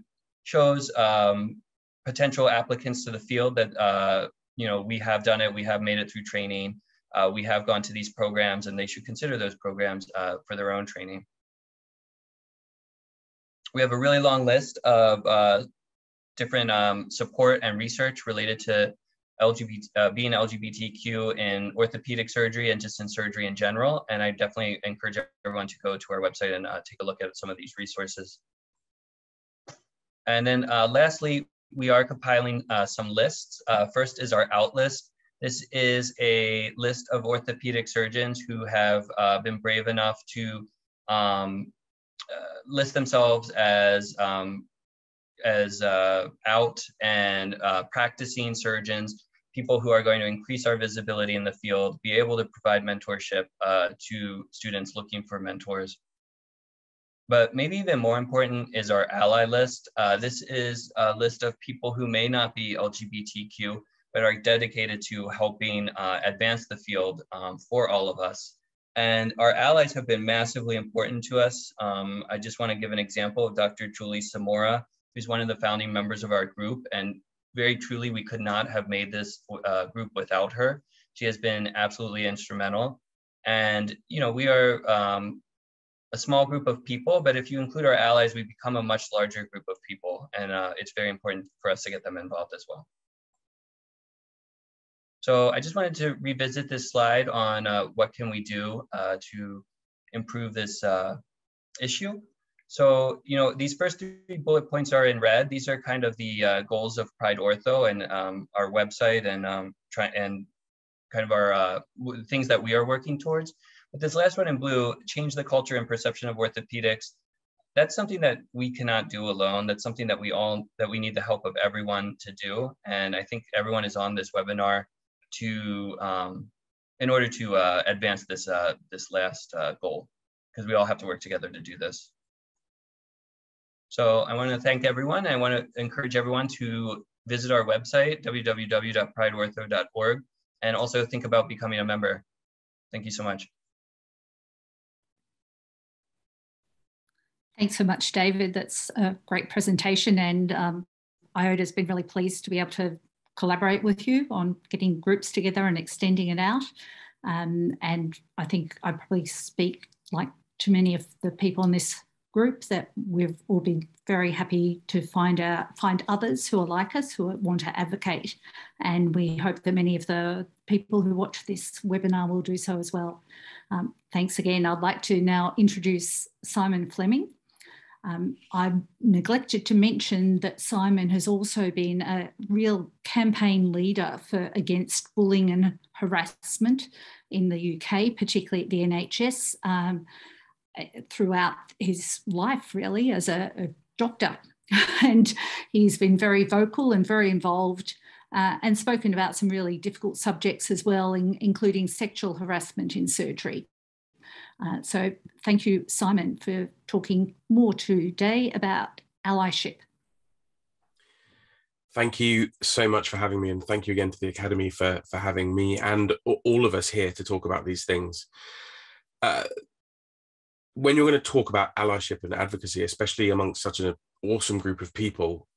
[SPEAKER 5] shows potential applicants to the field that, we have done it, we have made it through training, we have gone to these programs, and they should consider those programs for their own training. We have a really long list of different support and research related to being LGBTQ in orthopedic surgery and just in surgery in general. And I definitely encourage everyone to go to our website and take a look at some of these resources. And then lastly, we are compiling some lists. First is our out list. This is a list of orthopedic surgeons who have been brave enough to list themselves as out and practicing surgeons, people who are going to increase our visibility in the field, be able to provide mentorship to students looking for mentors. But maybe even more important is our ally list. This is a list of people who may not be LGBTQ, but are dedicated to helping advance the field for all of us. And our allies have been massively important to us. I just want to give an example of Dr. Julie Samora, who's one of the founding members of our group. And very truly, we could not have made this group without her. She has been absolutely instrumental. And, we are a small group of people, but if you include our allies, we become a much larger group of people. And it's very important for us to get them involved as well. So I just wanted to revisit this slide on what can we do to improve this issue. So, these first 3 bullet points are in red. These are kind of the goals of Pride Ortho and our website and kind of our things that we are working towards. But this last one in blue, change the culture and perception of orthopedics. That's something that we cannot do alone. That's something that we need the help of everyone to do. And I think everyone is on this webinar in order to advance this last goal, because we all have to work together to do this. So I want to thank everyone. I want to encourage everyone to visit our website, www.prideortho.org, and also think about becoming a member. Thank you so much.
[SPEAKER 1] Thanks so much, David. That's a great presentation, and IODA has been really pleased to be able to collaborate with you on getting groups together and extending it out. And I think I probably speak like to many of the people in this group that we've all been very happy to find others who are like us, who want to advocate. And we hope that many of the people who watch this webinar will do so as well. Thanks again. I'd like to now introduce Simon Fleming. I neglected to mention that Simon has also been a real campaign leader against bullying and harassment in the UK, particularly at the NHS, throughout his life, really, as a doctor. And he's been very vocal and very involved and spoken about some really difficult subjects as well, including sexual harassment in surgery. So thank you, Simon, for talking more today about allyship.
[SPEAKER 6] Thank you so much for having me, and thank you again to the Academy for having me and all of us here to talk about these things. When you're going to talk about allyship and advocacy, especially amongst such an awesome group of people,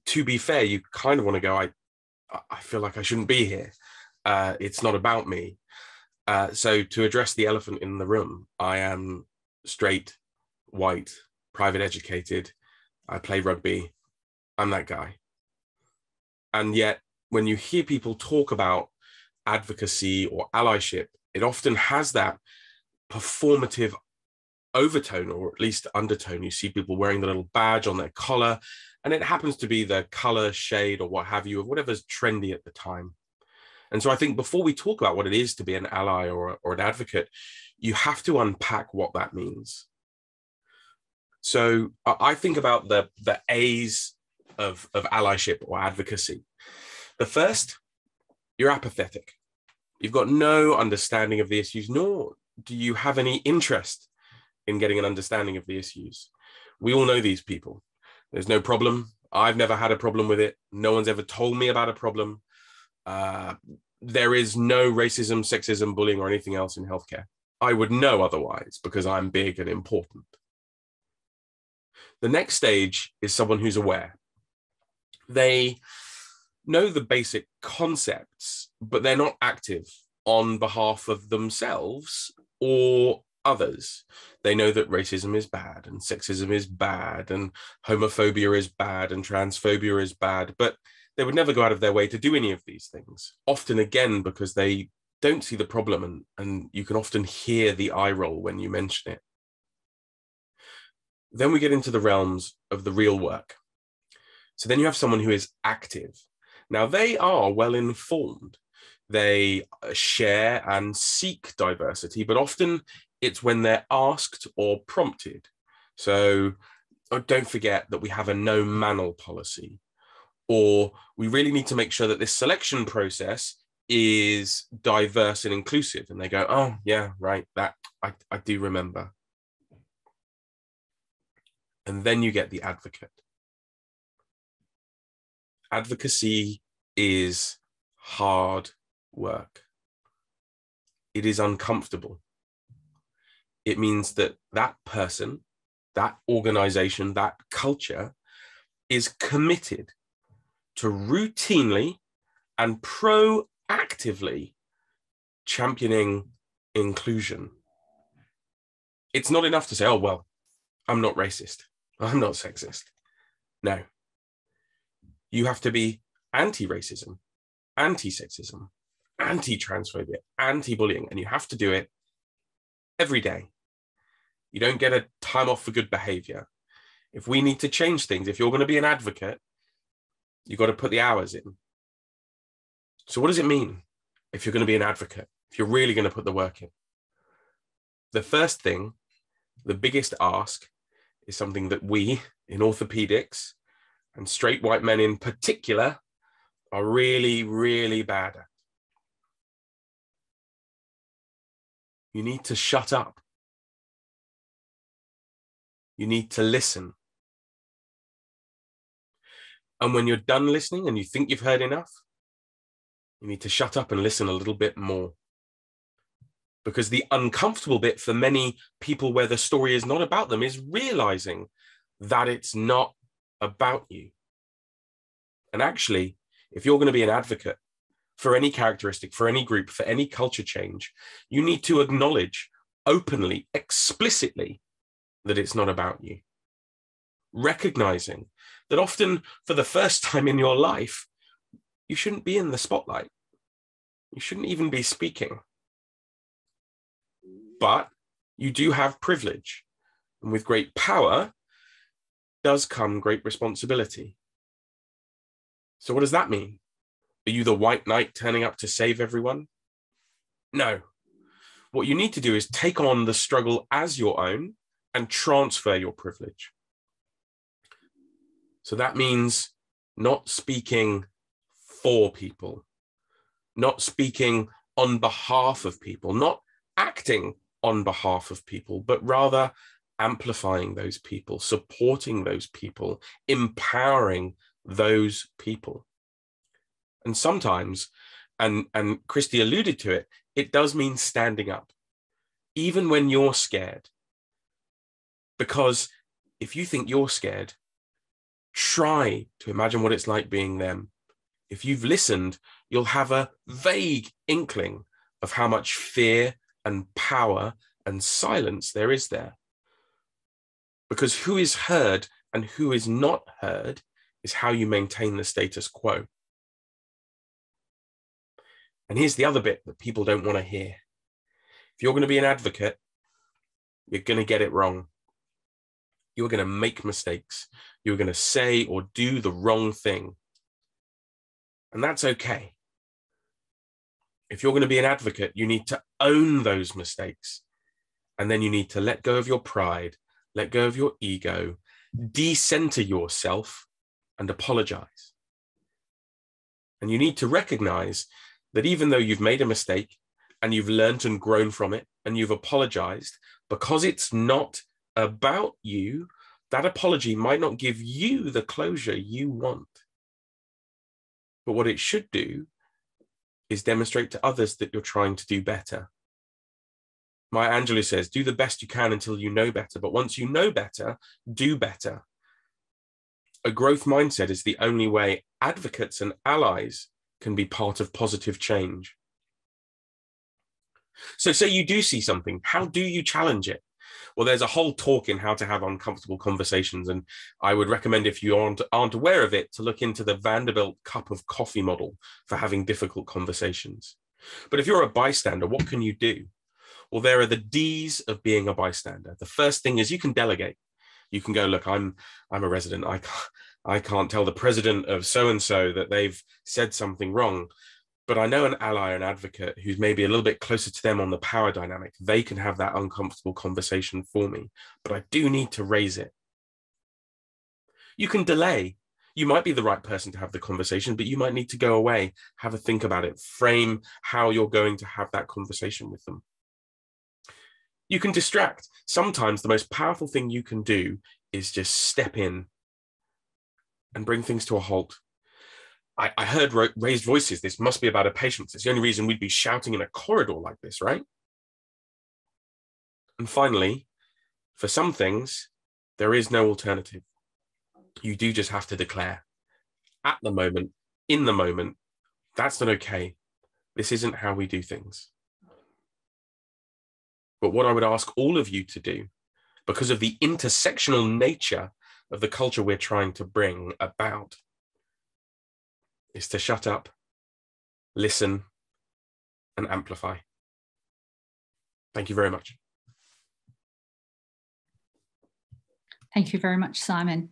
[SPEAKER 6] to be fair, you kind of want to go, I feel like I shouldn't be here. It's not about me. So to address the elephant in the room, I am straight, white, private educated. I play rugby. I'm that guy. And yet when you hear people talk about advocacy or allyship, it often has that performative overtone, or at least undertone. You see people wearing the little badge on their collar, and it happens to be the color, shade, or what have you, of whatever's trendy at the time. And so I think before we talk about what it is to be an ally or an advocate, you have to unpack what that means. So I think about the A's of allyship or advocacy. The first, you're apathetic. You've got no understanding of the issues, nor do you have any interest in getting an understanding of the issues. We all know these people. There's no problem. I've never had a problem with it. No one's ever told me about a problem. There is no racism, sexism, bullying, or anything else in healthcare. I would know otherwise because I'm big and important. The next stage is someone who's aware. They know the basic concepts, but they're not active on behalf of themselves or others. They know that racism is bad and sexism is bad and homophobia is bad and transphobia is bad, but they would never go out of their way to do any of these things. Often, again, because they don't see the problem, and you can often hear the eye roll when you mention it. Then we get into the realms of the real work. So then you have someone who is active. Now, they are well informed. They share and seek diversity, but often it's when they're asked or prompted. So don't forget that we have a no manel policy, or we really need to make sure that this selection process is diverse and inclusive. And they go, oh yeah, right, that I do remember. And then you get the advocate. Advocacy is hard work. It is uncomfortable. It means that that person, that organization, that culture is committed to routinely and proactively championing inclusion. It's not enough to say, oh, well, I'm not racist. I'm not sexist. No. You have to be anti-racism, anti-sexism, anti-transphobia, anti-bullying, and you have to do it every day. You don't get a time off for good behavior. If we need to change things, if you're going to be an advocate, you've got to put the hours in. So what does it mean if you're going to be an advocate, if you're really going to put the work in? the first thing, the biggest ask, is something that we in orthopedics, and straight white men in particular, are really, really bad at. You need to shut up. You need to listen. And when you're done listening and you think you've heard enough, you need to shut up and listen a little bit more. Because the uncomfortable bit for many people where the story is not about them is realizing that it's not about you. And actually, if you're going to be an advocate for any characteristic, for any group, for any culture change, you need to acknowledge openly, explicitly, that it's not about you. Recognizing that often for the first time in your life, you shouldn't be in the spotlight. You shouldn't even be speaking. But you do have privilege. And with great power does come great responsibility. So what does that mean? Are you the white knight turning up to save everyone? No. What you need to do is take on the struggle as your own and transfer your privilege. So that means not speaking for people, not speaking on behalf of people, not acting on behalf of people, but rather amplifying those people, supporting those people, empowering those people. And sometimes, and Kristy alluded to it, it does mean standing up, even when you're scared. Because if you think you're scared, try to imagine what it's like being them. If you've listened, you'll have a vague inkling of how much fear and power and silence there is there. Because who is heard and who is not heard is how you maintain the status quo. And here's the other bit that people don't want to hear. If you're going to be an advocate, you're going to get it wrong. You're going to make mistakes. You're going to say or do the wrong thing. And that's okay. If you're going to be an advocate, you need to own those mistakes. And then you need to let go of your pride, let go of your ego, decenter yourself and apologize. And you need to recognize that even though you've made a mistake and you've learned and grown from it and you've apologized, because it's not about you, that apology might not give you the closure you want. But what it should do is demonstrate to others that you're trying to do better. Maya Angelou says, do the best you can until you know better. But once you know better, do better. A growth mindset is the only way advocates and allies can be part of positive change. So say you do see something, how do you challenge it? Well, there's a whole talk in how to have uncomfortable conversations. And I would recommend, if you aren't aware of it, to look into the Vanderbilt cup of coffee model for having difficult conversations. But if you're a bystander, what can you do? Well, there are the D's of being a bystander. The first thing is you can delegate. You can go, look, I'm a resident. I can't tell the president of so-and-so that they've said something wrong. But I know an ally, an advocate who's maybe a little bit closer to them on the power dynamic. They can have that uncomfortable conversation for me, but I do need to raise it. You can delay. You might be the right person to have the conversation, but you might need to go away, have a think about it, frame how you're going to have that conversation with them. You can distract. Sometimes the most powerful thing you can do is just step in and bring things to a halt. I heard raised voices. This must be about a patient. It's the only reason we'd be shouting in a corridor like this, right? And finally, for some things, there is no alternative. You do just have to declare at the moment, in the moment, that's not okay. This isn't how we do things. But what I would ask all of you to do, because of the intersectional nature of the culture we're trying to bring about, is to shut up, listen, and amplify. Thank you very much.
[SPEAKER 1] Thank you very much, Simon.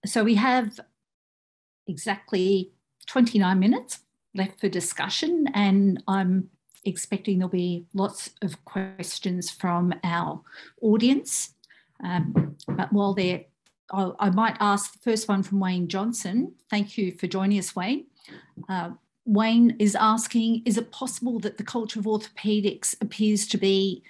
[SPEAKER 1] So we have exactly 29 minutes left for discussion, and I'm expecting there'll be lots of questions from our audience. But while they're, I might ask the first one from Wayne Johnson. Thank you for joining us, Wayne. Wayne is asking, is it possible that the culture of orthopaedics appears to be,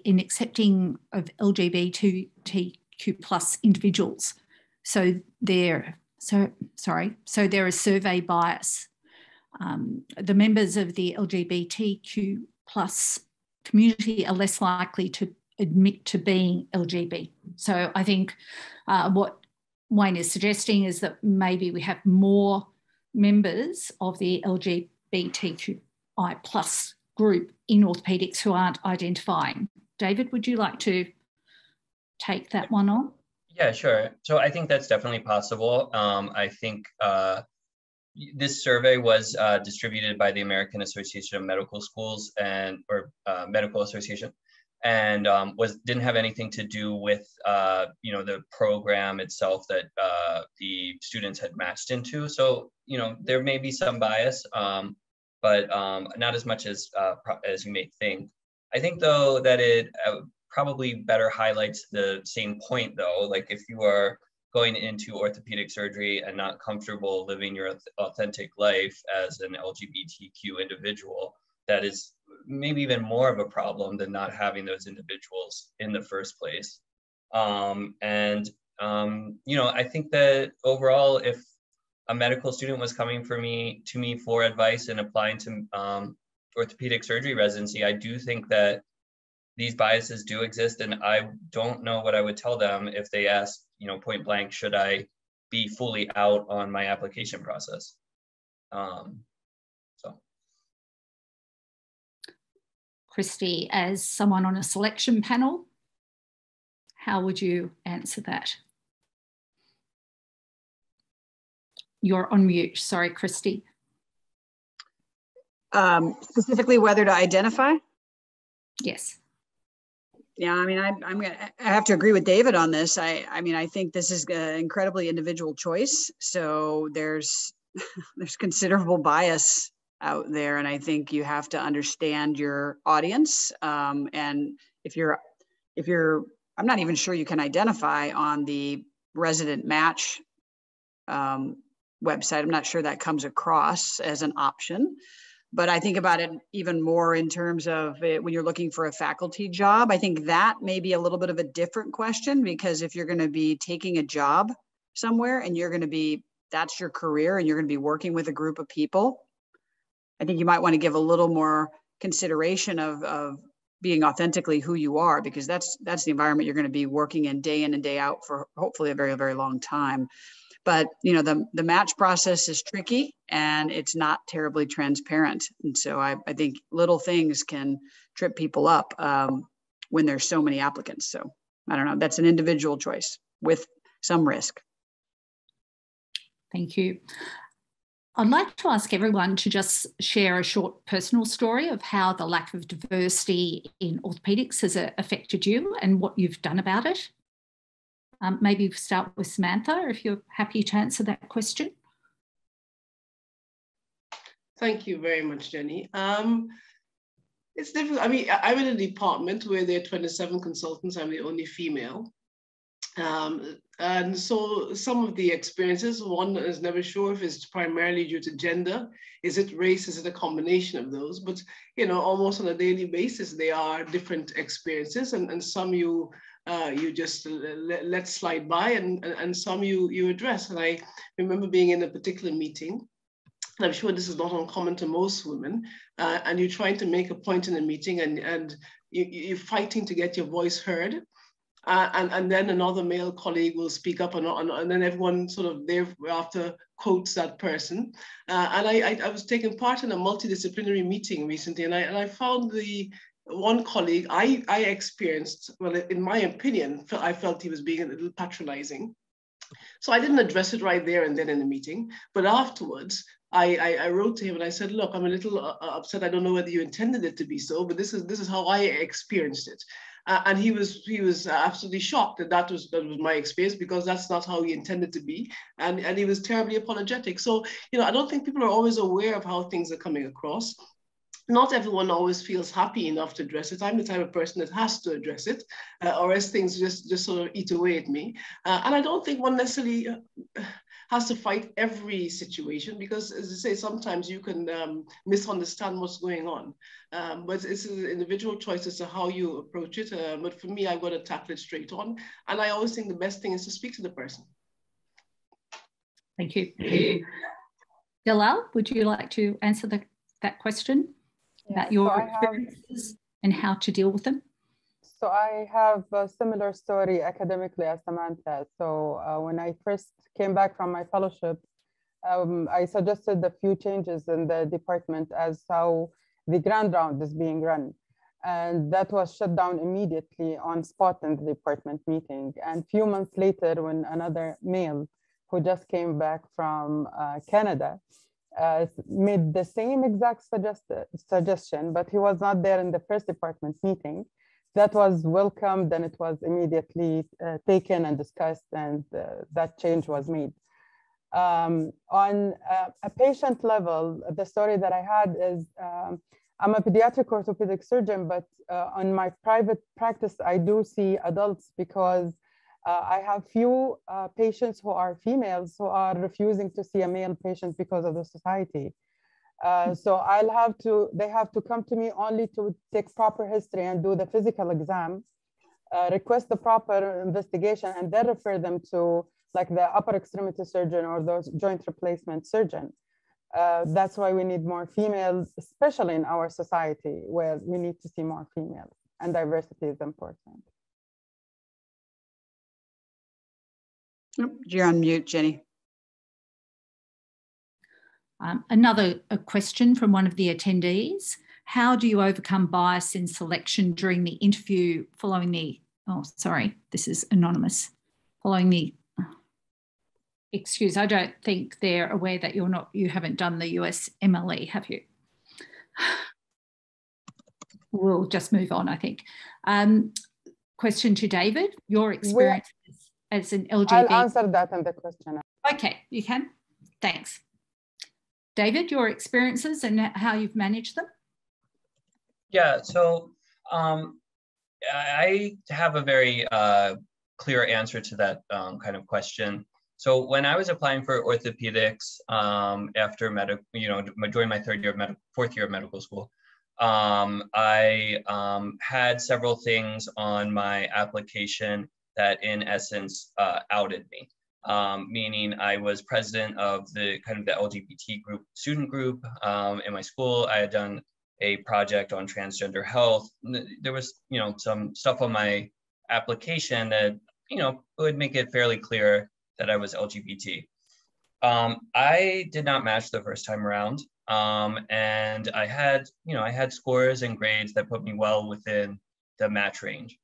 [SPEAKER 1] in accepting of LGBTQ plus individuals? So there is survey bias. The members of the LGBTQ plus community are less likely to admit to being LGBT. So I think what Wayne is suggesting is that maybe we have more members of the LGBTQI plus group in orthopaedics who aren't identifying. David, would you like to take that one on?
[SPEAKER 5] Yeah, sure. So I think that's definitely possible. I think this survey was distributed by the American Association of Medical Schools Medical Association, and didn't have anything to do with the program itself that the students had matched into. So there may be some bias, but not as much as you may think. I think though that it probably better highlights the same point though, like if you are going into orthopedic surgery and not comfortable living your authentic life as an LGBTQ individual, that is maybe even more of a problem than not having those individuals in the first place. I think that overall, if a medical student was coming to me for advice and applying to orthopedic surgery residency, I do think that these biases do exist, and I don't know what I would tell them if they asked, point blank, should I be fully out on my application process?
[SPEAKER 1] Kristy, as someone on a selection panel, how would you answer that? You're on mute. Sorry, Kristy.
[SPEAKER 2] Specifically whether to identify?
[SPEAKER 1] Yes.
[SPEAKER 2] Yeah, I mean, I have to agree with David on this. I think this is an incredibly individual choice. So there's considerable bias out there, and I think you have to understand your audience. And if you're, I'm not even sure you can identify on the resident match website. I'm not sure that comes across as an option. But I think about it even more in terms of it, when you're looking for a faculty job. I think that may be a little bit of a different question, because if you're going to be taking a job somewhere and that's your career and you're going to be working with a group of people, I think you might want to give a little more consideration of being authentically who you are, because that's the environment you're going to be working in and day out for hopefully a very, very long time. But the match process is tricky and it's not terribly transparent. And so I think little things can trip people up when there's so many applicants. So I don't know, that's an individual choice with some risk.
[SPEAKER 1] Thank you. I'd like to ask everyone to just share a short personal story of how the lack of diversity in orthopaedics has affected you and what you've done about it. Maybe we'll start with Samantha, if you're happy to answer that question.
[SPEAKER 4] Thank you very much, Jenny. It's difficult. I mean, I'm in a department where there are 27 consultants. I'm the only female. And so some of the experiences, one is never sure if it's primarily due to gender. Is it race? Is it a combination of those? But, almost on a daily basis, there are different experiences, and some you just let slide by, and some you address. And I remember being in a particular meeting, and I'm sure this is not uncommon to most women, and you're trying to make a point in a meeting, and you're fighting to get your voice heard. And then another male colleague will speak up, and then everyone sort of thereafter quotes that person. And I was taking part in a multidisciplinary meeting recently, and I found the one colleague I experienced, well, in my opinion, I felt he was being a little patronizing. So I didn't address it right there and then in the meeting, but afterwards, I wrote to him and I said, look, I'm a little upset. I don't know whether you intended it to be so, but this is how I experienced it. And he was absolutely shocked that was my experience, because that's not how he intended to be. And he was terribly apologetic. So, I don't think people are always aware of how things are coming across. Not everyone always feels happy enough to address it. I'm the type of person that has to address it, or else things just sort of eat away at me. And I don't think one necessarily has to fight every situation, because, as I say, sometimes you can misunderstand what's going on. But it's an individual choice as to how you approach it. But for me, I've got to tackle it straight on. And I always think the best thing is to speak to the person.
[SPEAKER 1] Thank you. Dalal, would you like to answer that question about your experiences and how to deal with them?
[SPEAKER 3] So I have a similar story academically as Samantha. So when I first came back from my fellowship, I suggested a few changes in the department as how the grand round is being run. And that was shut down immediately on spot in the department meeting. And a few months later, when another male who just came back from Canada made the same exact suggestion, but he was not there in the first department meeting, that was welcomed and it was immediately taken and discussed, and that change was made. On a patient level, the story that I had is I'm a pediatric orthopedic surgeon, but on my private practice, I do see adults, because I have few patients who are females who are refusing to see a male patient because of the society. So they have to come to me only to take proper history and do the physical exam, request the proper investigation, and then refer them to like the upper extremity surgeon or those joint replacement surgeon. That's why we need more females, especially in our society where we need to see more females, and diversity is important.
[SPEAKER 2] You're on mute, Jenny.
[SPEAKER 1] Another question from one of the attendees. How do you overcome bias in selection during the interview following the, oh, sorry, this is anonymous, following the, excuse, I don't think they're aware that you haven't done the US MLE, have you? We'll just move on, I think. Question to David, your experience as an LGBT.
[SPEAKER 3] I'll answer that in the question.
[SPEAKER 1] Okay, you can. Thanks. David, your experiences and how you've managed them?
[SPEAKER 5] Yeah, so I have a very clear answer to that kind of question. So when I was applying for orthopedics after during my fourth year of medical school, I had several things on my application that in essence outed me. Meaning I was president of the LGBT student group in my school. I had done a project on transgender health. There was, some stuff on my application that, would make it fairly clear that I was LGBT. I did not match the first time around. And I had scores and grades that put me well within the match range.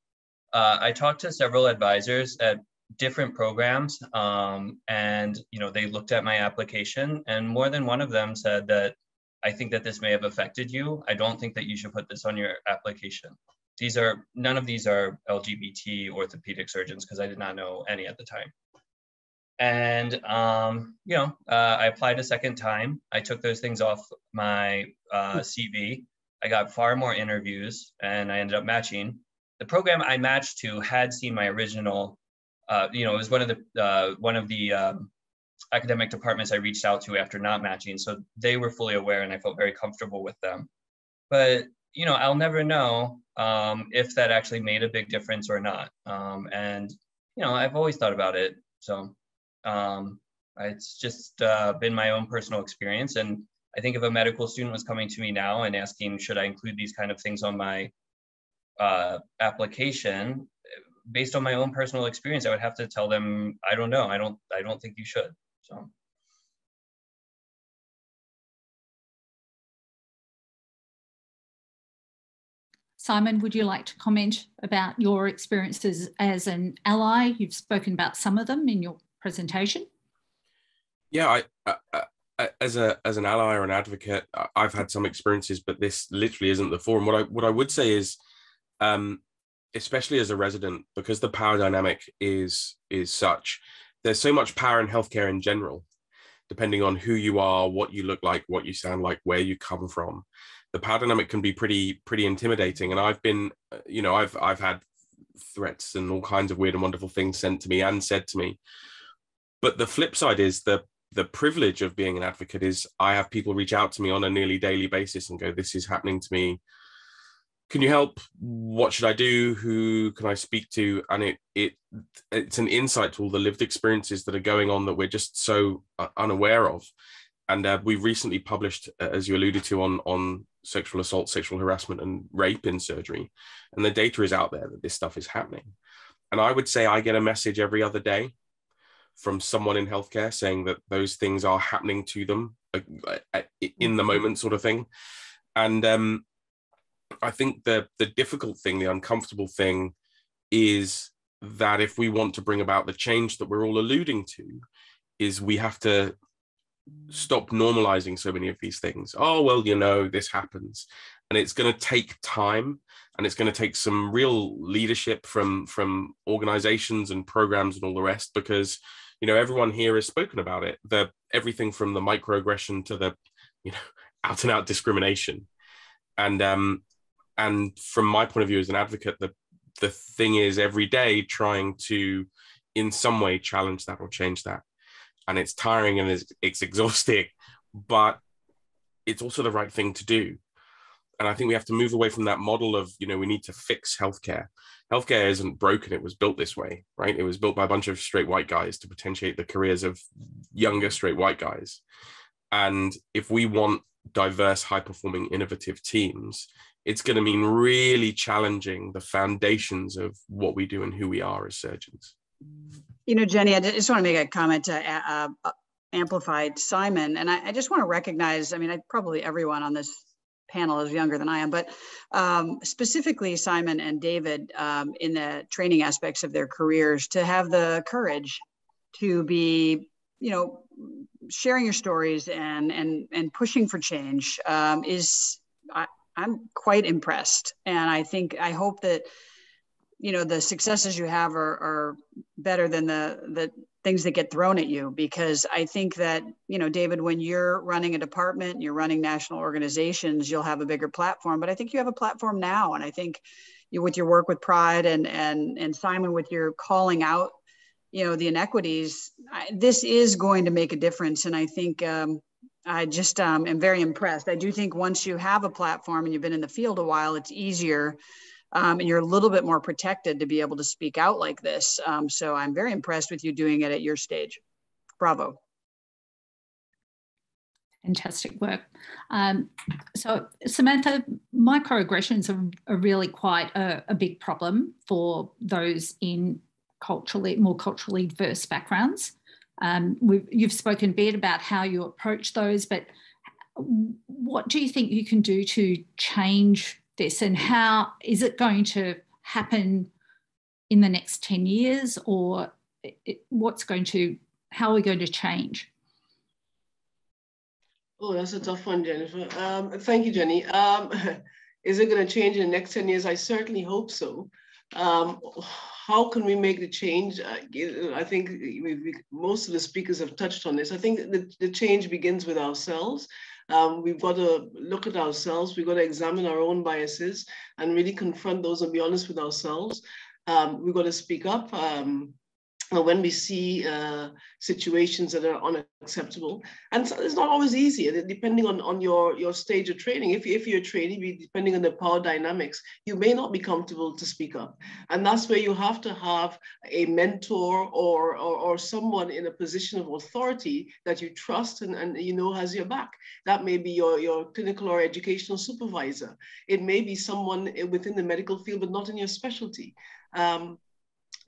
[SPEAKER 5] I talked to several advisors at different programs, and they looked at my application, and more than one of them said that I think that this may have affected you. I don't think that you should put this on your application. None of these are LGBT orthopedic surgeons, because I did not know any at the time. And I applied a second time. I took those things off my CV. I got far more interviews, and I ended up matching. The program I matched to had seen my original. It was one of the academic departments I reached out to after not matching, so they were fully aware, and I felt very comfortable with them. But I'll never know if that actually made a big difference or not. And I've always thought about it, so it's just been my own personal experience. And I think if a medical student was coming to me now and asking, should I include these kind of things on my application, based on my own personal experience, I would have to tell them, I don't know. I don't think you should. So.
[SPEAKER 1] Simon, would you like to comment about your experiences as an ally? You've spoken about some of them in your presentation.
[SPEAKER 6] Yeah, as an ally or an advocate, I've had some experiences, but this literally isn't the forum. What I would say is, especially as a resident, because the power dynamic is such, there's so much power in healthcare in general, depending on who you are, what you look like, what you sound like, where you come from. The power dynamic can be pretty intimidating. And I've been, you know, I've had threats and all kinds of weird and wonderful things sent to me and said to me. But the flip side is the privilege of being an advocate is I have people reach out to me on a nearly daily basis and go, this is happening to me. Can you help? What should I do? Who can I speak to? And it's an insight to all the lived experiences that are going on that we're just so unaware of. And we recently published, as you alluded to, on sexual assault, sexual harassment, and rape in surgery. And the data is out there that this stuff is happening. And I would say I get a message every other day from someone in healthcare saying that those things are happening to them in the moment, sort of thing. And I think the difficult thing, the uncomfortable thing, is that if we want to bring about the change that we're all alluding to, is we have to stop normalizing so many of these things. Oh, well, you know, this happens. And it's going to take time, and it's going to take some real leadership from organizations and programs and all the rest, because, you know, everyone here has spoken about it. Everything from the microaggression to the, you know, out and out discrimination. And from my point of view as an advocate, the thing is every day trying to, in some way, challenge that or change that. And it's tiring and it's exhausting, but it's also the right thing to do. And I think we have to move away from that model of, you know, we need to fix healthcare. Healthcare isn't broken. It was built this way, right? It was built by a bunch of straight white guys to potentiate the careers of younger straight white guys. And if we want diverse, high-performing, innovative teams, it's going to mean really challenging the foundations of what we do and who we are as surgeons.
[SPEAKER 2] You know, Jenny, I just want to make a comment to amplify Simon. And I just want to recognize, I mean, probably everyone on this panel is younger than I am, but specifically Simon and David in the training aspects of their careers, to have the courage to be, you know, sharing your stories and pushing for change I'm quite impressed. And I hope that, you know, the successes you have are better than the things that get thrown at you, because I think that, you know, David, when you're running a department, you're running national organizations, you'll have a bigger platform, but I think you have a platform now. And I think you, with your work with Pride and Simon, with your calling out, you know, the inequities, this is going to make a difference. And I think I just am very impressed. I do think once you have a platform and you've been in the field a while, it's easier and you're a little bit more protected to be able to speak out like this. So I'm very impressed with you doing it at your stage. Bravo.
[SPEAKER 1] Fantastic work. So Samantha, microaggressions are really quite a big problem for those in more culturally diverse backgrounds. You've spoken a bit about how you approach those, but what do you think you can do to change this, and how is it going to happen in the next 10 years, or how are we going to change?
[SPEAKER 4] Oh, that's a tough one, Jennifer. Thank you, Jenny. Is it going to change in the next 10 years? I certainly hope so. How can we make the change? I think most of the speakers have touched on this. I think the change begins with ourselves. We've got to look at ourselves. We've got to examine our own biases and really confront those and be honest with ourselves. We've got to speak up when we see situations that are unacceptable. And so it's not always easy, depending on your stage of training. If you're a trainee, depending on the power dynamics, you may not be comfortable to speak up. And that's where you have to have a mentor or someone in a position of authority that you trust and you know has your back. That may be your clinical or educational supervisor. It may be someone within the medical field, but not in your specialty.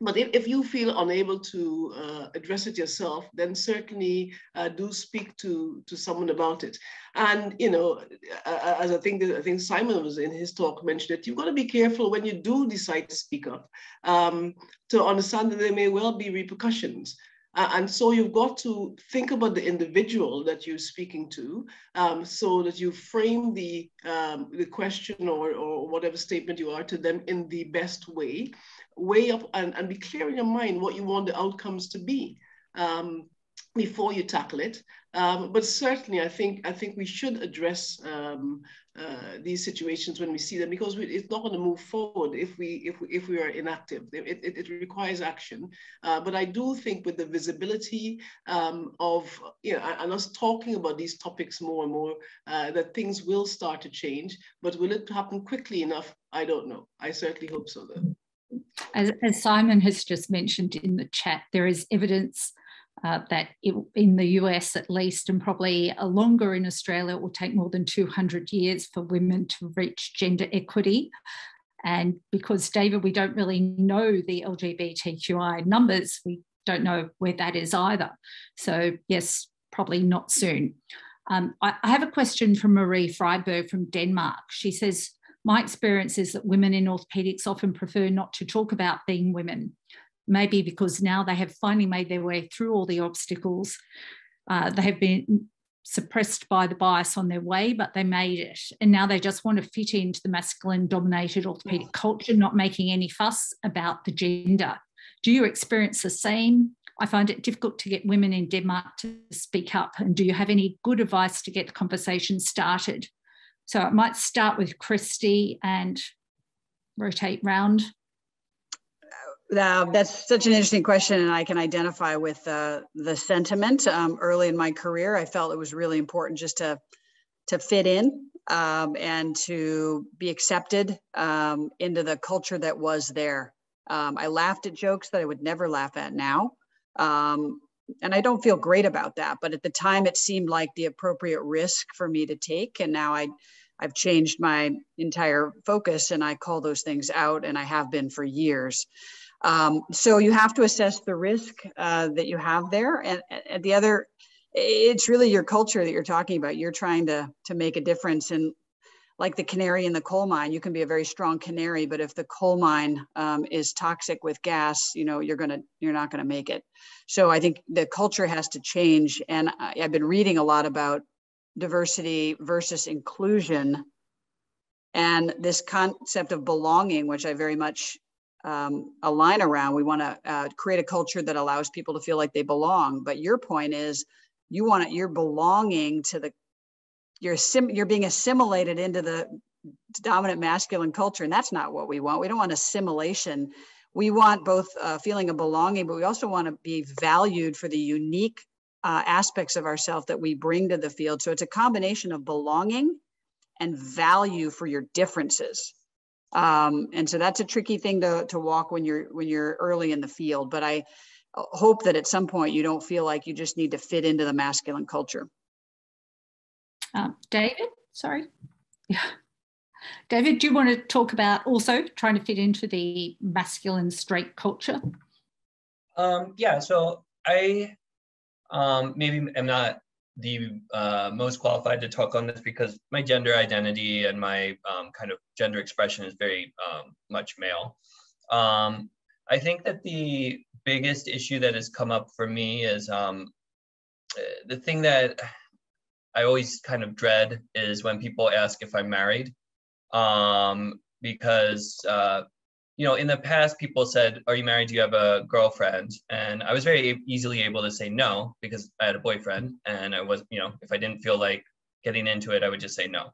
[SPEAKER 4] But if you feel unable to address it yourself, then certainly do speak to someone about it. And, you know, as I think Simon was in his talk mentioned it, you've got to be careful when you do decide to speak up, to understand that there may well be repercussions. And so you've got to think about the individual that you're speaking to, so that you frame the question or whatever statement you are to them in the best way, weigh up and be clear in your mind what you want the outcomes to be before you tackle it. But certainly, I think we should address these situations when we see them, because it's not going to move forward if we are inactive. It requires action. But I do think with the visibility of, you know, and us talking about these topics more and more, that things will start to change. But will it happen quickly enough? I don't know. I certainly hope so, though.
[SPEAKER 1] As Simon has just mentioned in the chat, there is evidence that in the US at least, and probably longer in Australia, it will take more than 200 years for women to reach gender equity. And because, David, we don't really know the LGBTQI numbers, we don't know where that is either. So yes, probably not soon. I have a question from Marie Freiberg from Denmark. She says, my experience is that women in orthopaedics often prefer not to talk about being women. Maybe because now they have finally made their way through all the obstacles. They have been suppressed by the bias on their way, but they made it. And now they just want to fit into the masculine-dominated orthopaedic culture, not making any fuss about the gender. Do you experience the same? I find it difficult to get women in Denmark to speak up. And do you have any good advice to get the conversation started? So I might start with Kristy and rotate round.
[SPEAKER 2] That's such an interesting question, and I can identify with the sentiment. Early in my career, I felt it was really important just to fit in and to be accepted into the culture that was there. I laughed at jokes that I would never laugh at now, and I don't feel great about that. But at the time, it seemed like the appropriate risk for me to take, and now I've changed my entire focus, and I call those things out, and I have been for years. So you have to assess the risk that you have there. And the other, it's really your culture that you're talking about. You're trying to make a difference. And like the canary in the coal mine, you can be a very strong canary, but if the coal mine is toxic with gas, you know, you're not gonna make it. So I think the culture has to change. And I've been reading a lot about diversity versus inclusion and this concept of belonging, which I very much align around. We want to create a culture that allows people to feel like they belong. But your point is, you're belonging to you're being assimilated into the dominant masculine culture, and that's not what we want. We don't want assimilation. We want both a feeling of belonging, but we also want to be valued for the unique aspects of ourselves that we bring to the field. So it's a combination of belonging and value for your differences. And so that's a tricky thing to walk when you're early in the field. But I hope that at some point you don't feel like you just need to fit into the masculine culture.
[SPEAKER 1] David, sorry. Yeah. David, do you want to talk about also trying to fit into the masculine straight culture?
[SPEAKER 5] Yeah, so I maybe am not the most qualified to talk on this because my gender identity and my kind of gender expression is very much male. I think that the biggest issue that has come up for me is the thing that I always kind of dread is when people ask if I'm married, because you know, in the past, people said, are you married? Do you have a girlfriend? And I was very easily able to say no, because I had a boyfriend and I was, you know, if I didn't feel like getting into it, I would just say no.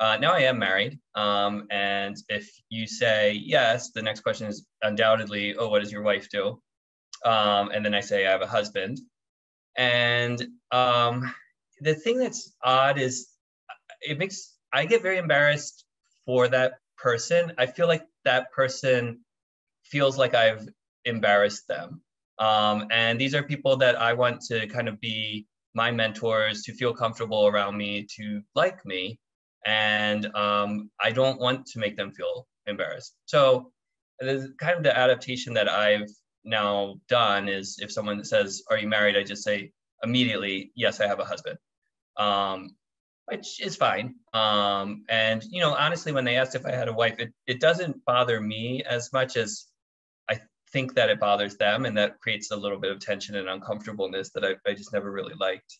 [SPEAKER 5] Now I am married. And if you say yes, the next question is undoubtedly, oh, what does your wife do? And then I say I have a husband. And the thing that's odd is I get very embarrassed for that person. I feel like that person feels like I've embarrassed them. And these are people that I want to kind of be my mentors, to feel comfortable around me, to like me. And I don't want to make them feel embarrassed. So kind of the adaptation that I've now done is if someone says, are you married? I just say immediately, yes, I have a husband. Which is fine. And, you know, honestly, when they asked if I had a wife, it doesn't bother me as much as I think that it bothers them, and that creates a little bit of tension and uncomfortableness that I just never really liked.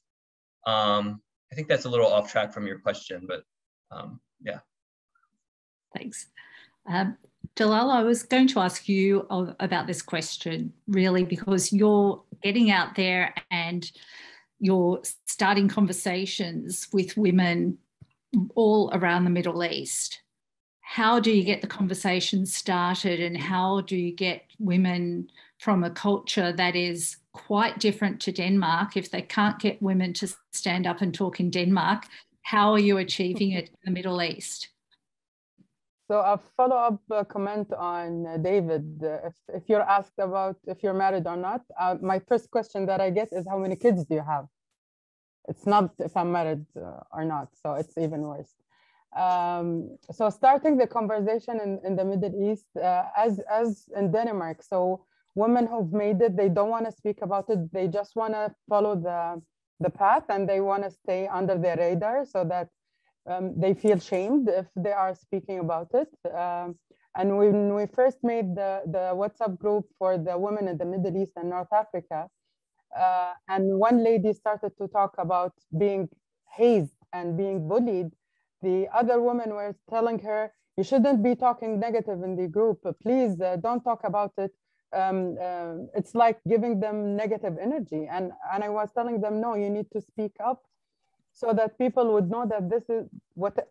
[SPEAKER 5] I think that's a little off track from your question, but yeah.
[SPEAKER 1] Thanks. Dalal, I was going to ask you about this question, really, because you're getting out there and you're starting conversations with women all around the Middle East. How do you get the conversation started, and how do you get women from a culture that is quite different to Denmark? If they can't get women to stand up and talk in Denmark, how are you achieving it in the Middle East?
[SPEAKER 3] So a follow-up comment on David. If you're asked about if you're married or not, my first question that I get is, how many kids do you have? It's not if I'm married or not, so it's even worse. So starting the conversation in the Middle East, as in Denmark, so women who've made it, they don't want to speak about it. They just want to follow the path, and they want to stay under their radar so that they feel shamed if they are speaking about it. And when we first made the WhatsApp group for the women in the Middle East and North Africa, and one lady started to talk about being hazed and being bullied, the other women were telling her, you shouldn't be talking negative in the group. Please don't talk about it. It's like giving them negative energy. And I was telling them, no, you need to speak up so that people would know that this is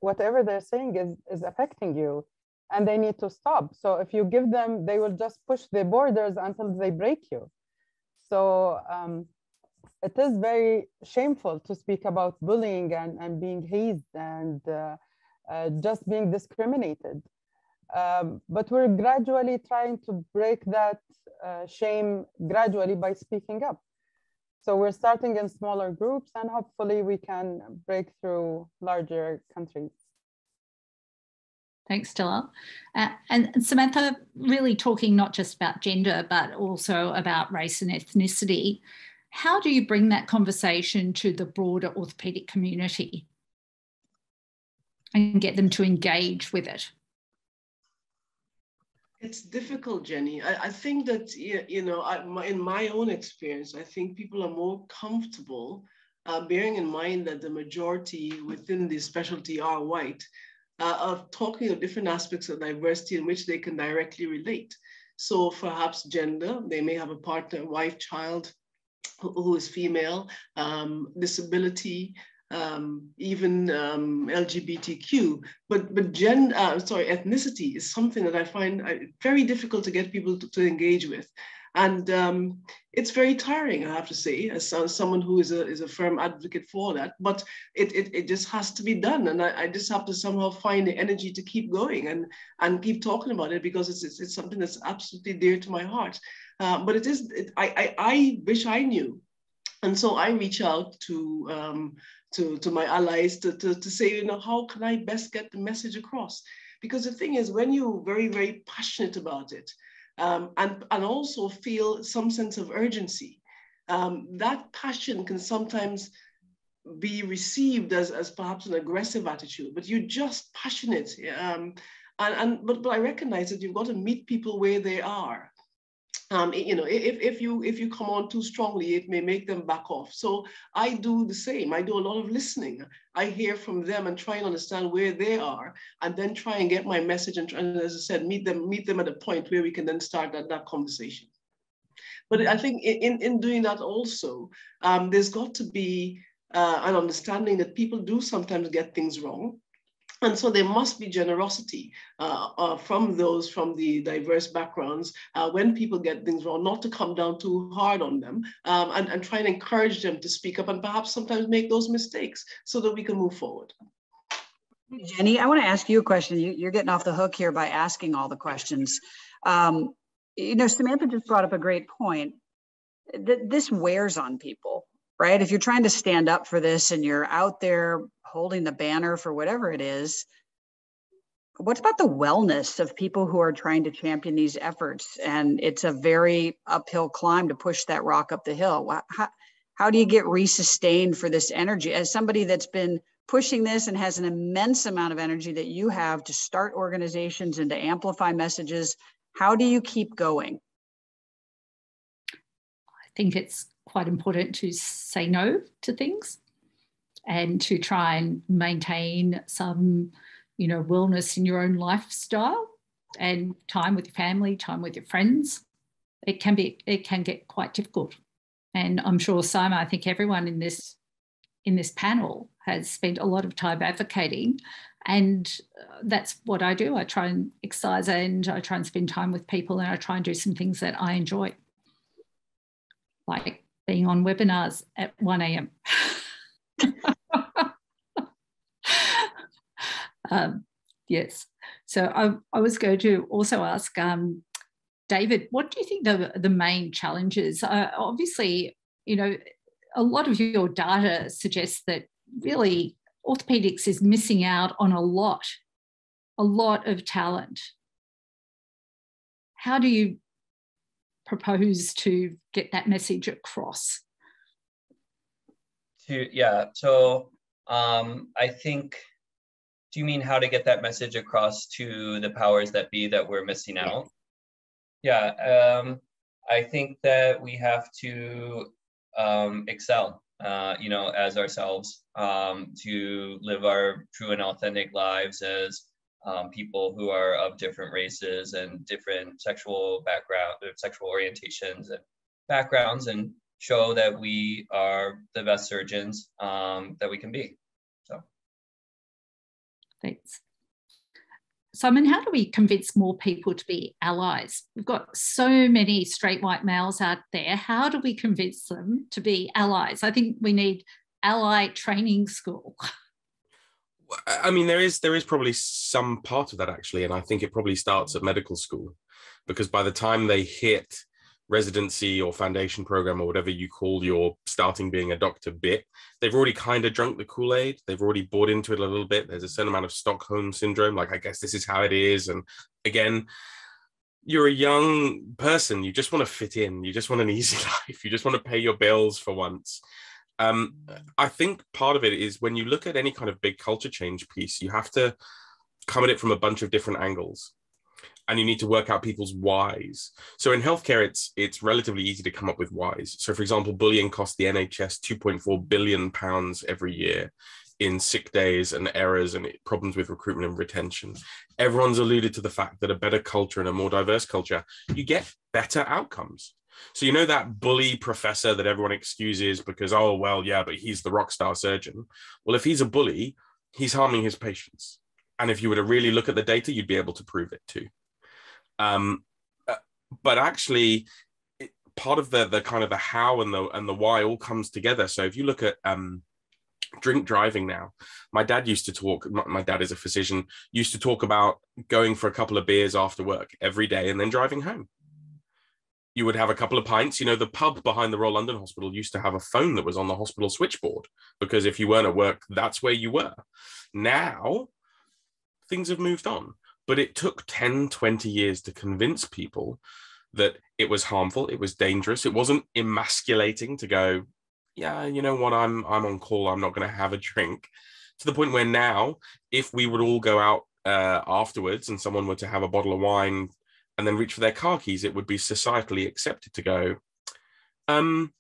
[SPEAKER 3] whatever they're saying is affecting you, and they need to stop. So if you give them, they will just push the borders until they break you. So it is very shameful to speak about bullying and being hazed and just being discriminated. But we're gradually trying to break that shame gradually by speaking up. So we're starting in smaller groups, and hopefully we can break through larger countries.
[SPEAKER 1] Thanks, Dalal. And Samantha, really talking not just about gender, but also about race and ethnicity. How do you bring that conversation to the broader orthopaedic community and get them to engage with it?
[SPEAKER 4] It's difficult, Jenny. I think that, you know, in my own experience, I think people are more comfortable, bearing in mind that the majority within the specialty are white, of talking of different aspects of diversity in which they can directly relate. So perhaps gender, they may have a partner, wife, child who is female, disability, even LGBTQ, but ethnicity is something that I find very difficult to get people to engage with. And it's very tiring, I have to say, as someone who is a firm advocate for that, but it just has to be done. And I just have to somehow find the energy to keep going and keep talking about it, because it's something that's absolutely dear to my heart. But I wish I knew. And so I reach out to my allies to say, you know, how can I best get the message across? Because the thing is, when you're very, very passionate about it, and also feel some sense of urgency, that passion can sometimes be received as perhaps an aggressive attitude, but you're just passionate. But I recognize that you've got to meet people where they are. You know, if you come on too strongly, it may make them back off. So I do the same. I do a lot of listening. I hear from them and try and understand where they are, and then try and get my message and as I said, meet them at a point where we can then start that conversation. But I think in doing that also, there's got to be an understanding that people do sometimes get things wrong. And so there must be generosity from those from the diverse backgrounds when people get things wrong, not to come down too hard on them, and try and encourage them to speak up and perhaps sometimes make those mistakes so that we can move forward.
[SPEAKER 2] Jenny, I want to ask you a question. You're getting off the hook here by asking all the questions. You know, Samantha just brought up a great point. This wears on people, right? If you're trying to stand up for this and you're out there holding the banner for whatever it is, what about the wellness of people who are trying to champion these efforts? And it's a very uphill climb to push that rock up the hill. How do you get resustained for this energy? As somebody that's been pushing this and has an immense amount of energy that you have to start organizations and to amplify messages, how do you keep going?
[SPEAKER 1] think it's quite important to say no to things and to try and maintain some, wellness in your own lifestyle and time with your family, time with your friends. It can get quite difficult. And I'm sure, Simon, I think everyone in this panel has spent a lot of time advocating, and that's what I do. I try and exercise, and I try and spend time with people, and I try and do some things that I enjoy, like being on webinars at 1 a.m. Yes. So I was going to also ask David, what do you think the main challenges? Obviously, a lot of your data suggests that really orthopaedics is missing out on a lot of talent. How do you propose to get that message across?
[SPEAKER 5] So I think, do you mean how to get that message across to the powers that be that we're missing out? Yeah, I think that we have to excel, as ourselves, to live our true and authentic lives as people who are of different races and different sexual orientations and backgrounds, and show that we are the best surgeons that we can be. So,
[SPEAKER 1] thanks. Simon, how do we convince more people to be allies? We've got so many straight white males out there. How do we convince them to be allies? I think we need ally training school.
[SPEAKER 6] I mean, there is probably some part of that, actually, and I think it probably starts at medical school, because by the time they hit residency or foundation program or whatever you call your starting being a doctor bit, they've already kind of drunk the Kool-Aid. They've already bought into it a little bit. There's a certain amount of Stockholm syndrome, like, I guess this is how it is. And again, you're a young person, you just want to fit in, you just want an easy life, you just want to pay your bills for once. I think part of it is when you look at any kind of big culture change piece, you have to come at it from a bunch of different angles, and you need to work out people's whys. So in healthcare, it's relatively easy to come up with whys. So for example, bullying costs the NHS £2.4 billion every year in sick days and errors and problems with recruitment and retention. Everyone's alluded to the fact that a better culture and a more diverse culture, you get better outcomes. So that bully professor that everyone excuses because, oh, well, yeah, but he's the rock star surgeon. Well, if he's a bully, he's harming his patients. And if you were to really look at the data, you'd be able to prove it too. But actually, part of the kind of the how and the why all comes together. So if you look at drink driving now, my dad used to talk, my dad is a physician, used to talk about going for a couple of beers after work every day and then driving home. You would have a couple of pints. The pub behind the Royal London Hospital used to have a phone that was on the hospital switchboard, because if you weren't at work, that's where you were. Now, things have moved on. But it took 10, 20 years to convince people that it was harmful, it was dangerous. It wasn't emasculating to go, yeah, you know what, I'm on call, I'm not going to have a drink. To the point where now, if we would all go out afterwards and someone were to have a bottle of wine and then reach for their car keys, it would be societally accepted to go, do you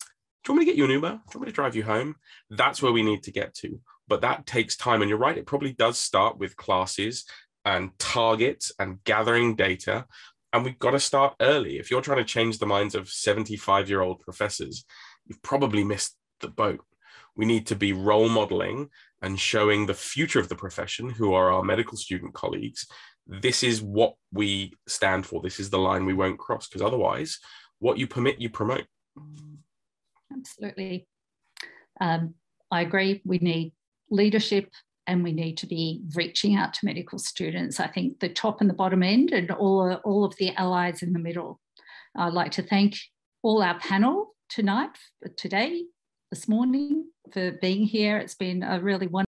[SPEAKER 6] want me to get you an Uber? Do you want me to drive you home? That's where we need to get to. But that takes time. And you're right, it probably does start with classes and targets and gathering data. And we've got to start early. If you're trying to change the minds of 75-year-old professors, you've probably missed the boat. We need to be role modeling and showing the future of the profession, who are our medical student colleagues, this is what we stand for. This is the line we won't cross, because otherwise, what you permit, you promote.
[SPEAKER 1] Absolutely. I agree. We need leadership, and we need to be reaching out to medical students. I think the top and the bottom end, and all of the allies in the middle. I'd like to thank all our panel today, this morning, for being here. It's been a really wonderful